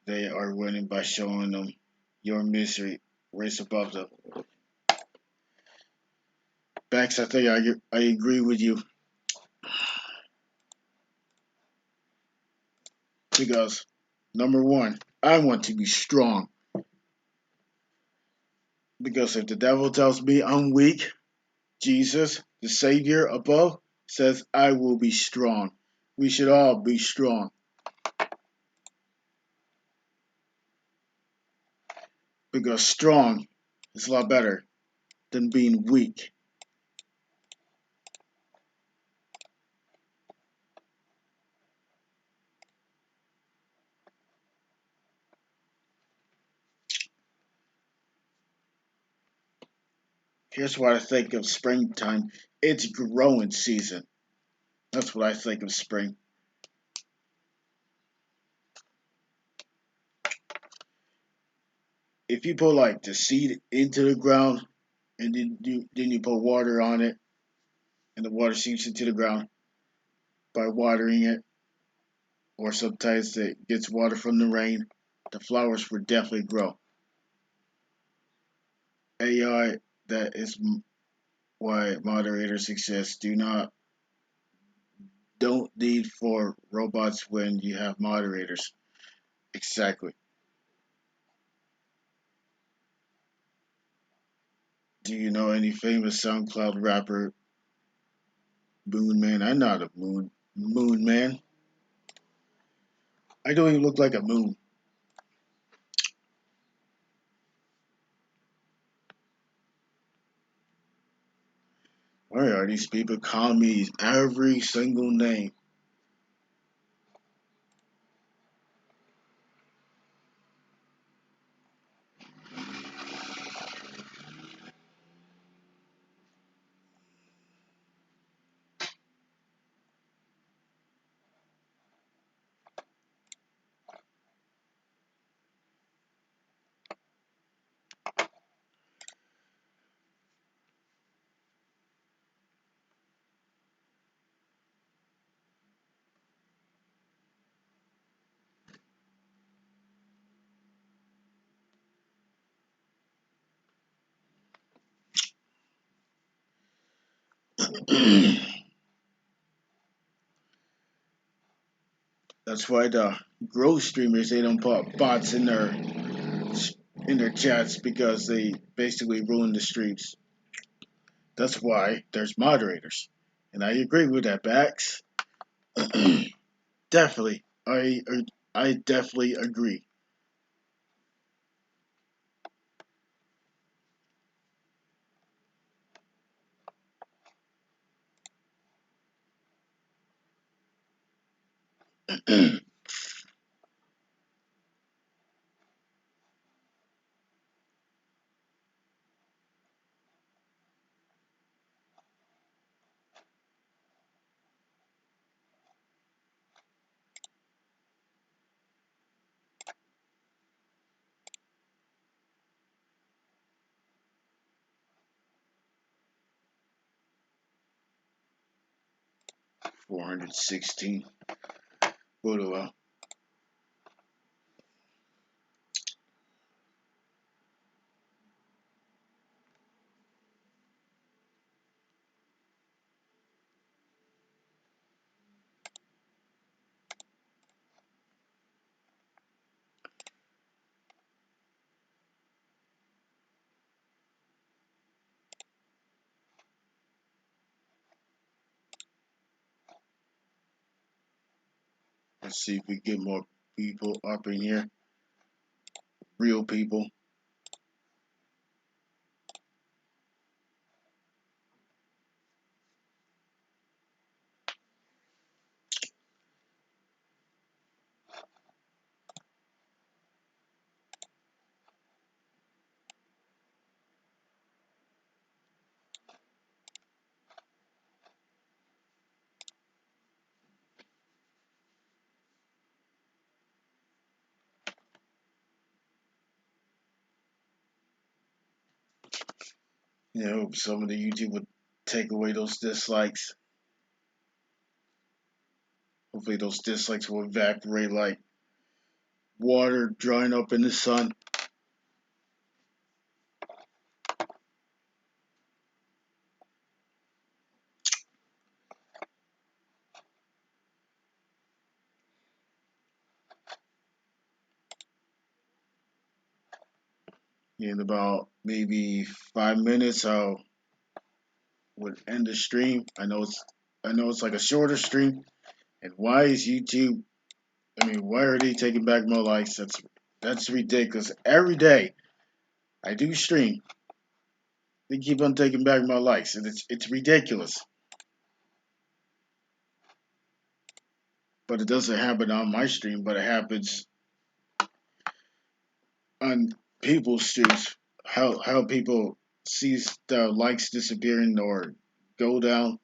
they are winning by showing them your misery race above them. Bex, I think I agree with you because number one, I want to be strong because if the devil tells me I'm weak, Jesus, the Savior above, says I will be strong. We should all be strong because strong is a lot better than being weak. Here's what I think of springtime. It's growing season. That's what I think of spring. If you put like the seed into the ground and then you put water on it and the water seeps into the ground by watering it, or sometimes it gets water from the rain, the flowers will definitely grow. AI, that is why moderators exist. Don't need for robots when you have moderators. Exactly. Do you know any famous SoundCloud rapper, Moon Man? I'm not a moon man. I don't even look like a moon. Why are these people calling me every single name? That's why the growth streamers they don't put bots in their chats because they basically ruin the streams. That's why there's moderators, and I agree with that, Bax. Definitely, I definitely agree. 416. Well, let's see if we get more people up in here. Real people. Some of the YouTube would take away those dislikes. Hopefully, those dislikes will evaporate like water drying up in the sun. In about maybe 5 minutes, I would end the stream. I know it's like a shorter stream. And why is YouTube? I mean, why are they taking back my likes? That's ridiculous. Every day I do stream, they keep on taking back my likes, and it's ridiculous. But it doesn't happen on my stream, but it happens on people's streams. How people sees the likes disappearing or go down.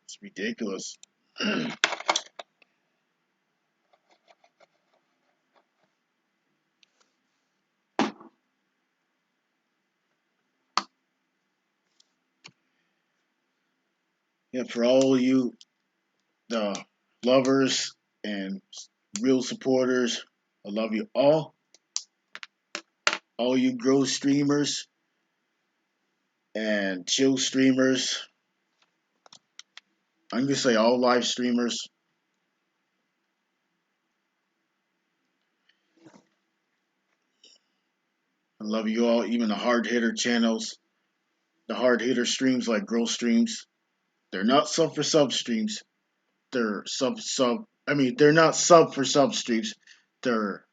It's ridiculous. Yeah, for all you the lovers and real supporters, I love you all. All you grow streamers and chill streamers. I'm gonna say all live streamers. I love you all, even the hard hitter channels, the hard hitter streams like girl streams. They're not sub for sub streams. They're sub. I mean, they're not sub for sub streams. They're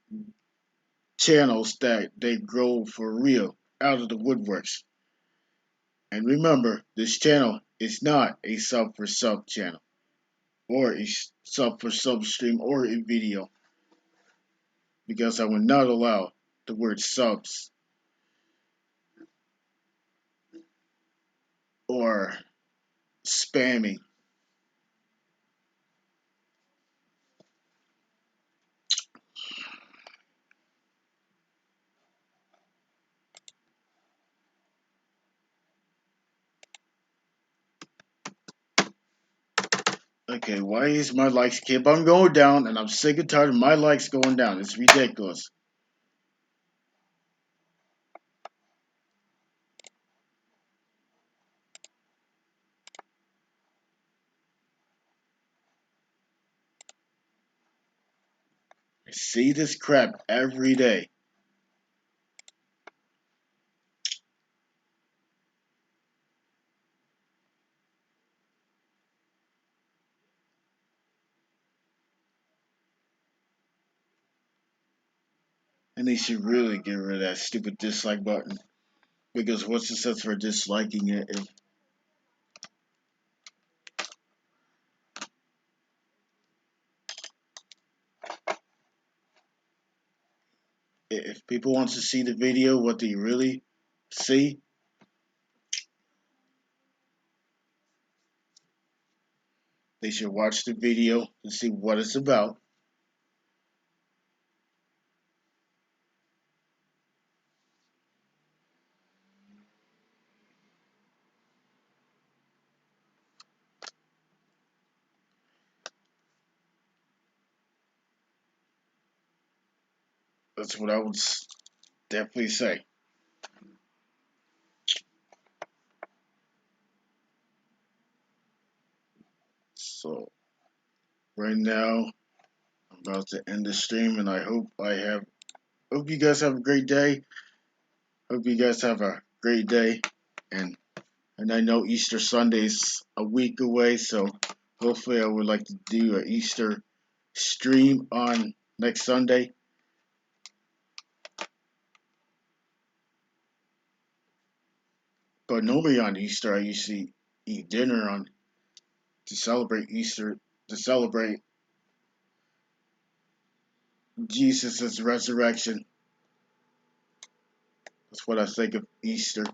channels that they grow for real out of the woodworks. And remember, this channel is not a sub for sub channel or a sub for sub stream or a video because I will not allow the word subs or spamming. Okay, why is my likes keep on going down, and I'm sick and tired of my likes going down. It's ridiculous. I see this crap every day. And they should really get rid of that stupid dislike button. Because what's the sense for disliking it if people want to see the video, what they really see, they should watch the video to see what it's about. That's what I would definitely say. So right now, I'm about to end the stream, and I hope you guys have a great day. Hope you guys have a great day, and I know Easter Sunday's a week away, so hopefully I would like to do an Easter stream on next Sunday. But normally on Easter, I usually eat dinner on to celebrate Easter, to celebrate Jesus' resurrection. That's what I think of Easter,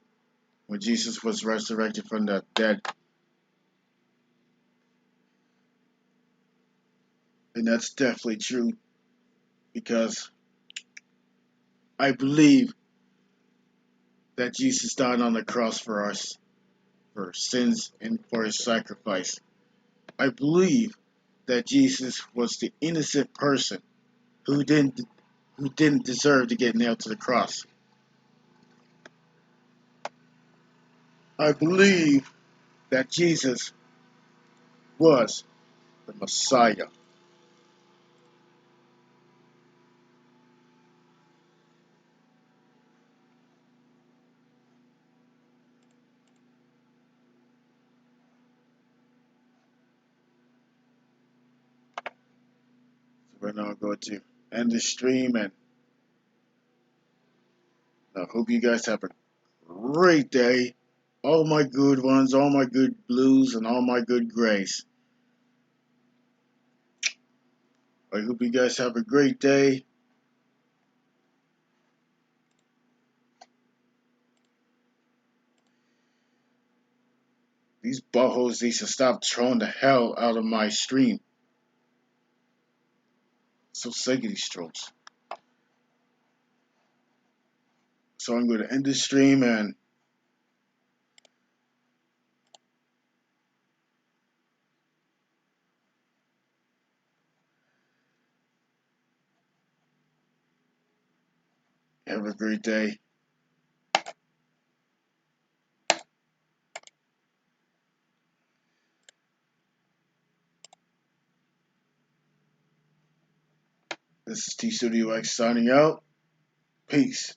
when Jesus was resurrected from the dead. And that's definitely true because I believe that Jesus died on the cross for us, for sins, and for his sacrifice. I believe that Jesus was the innocent person who didn't who didn't deserve to get nailed to the cross. I believe that Jesus was the Messiah. So we're now going to end the stream, and I hope you guys have a great day. All my good ones, all my good blues, and all my good grays. I hope you guys have a great day. These buttholes need to stop trolling the hell out of my stream. So sick of these trolls. So I'm going to end the stream, and have a great day. This is T Studio X signing out. Peace.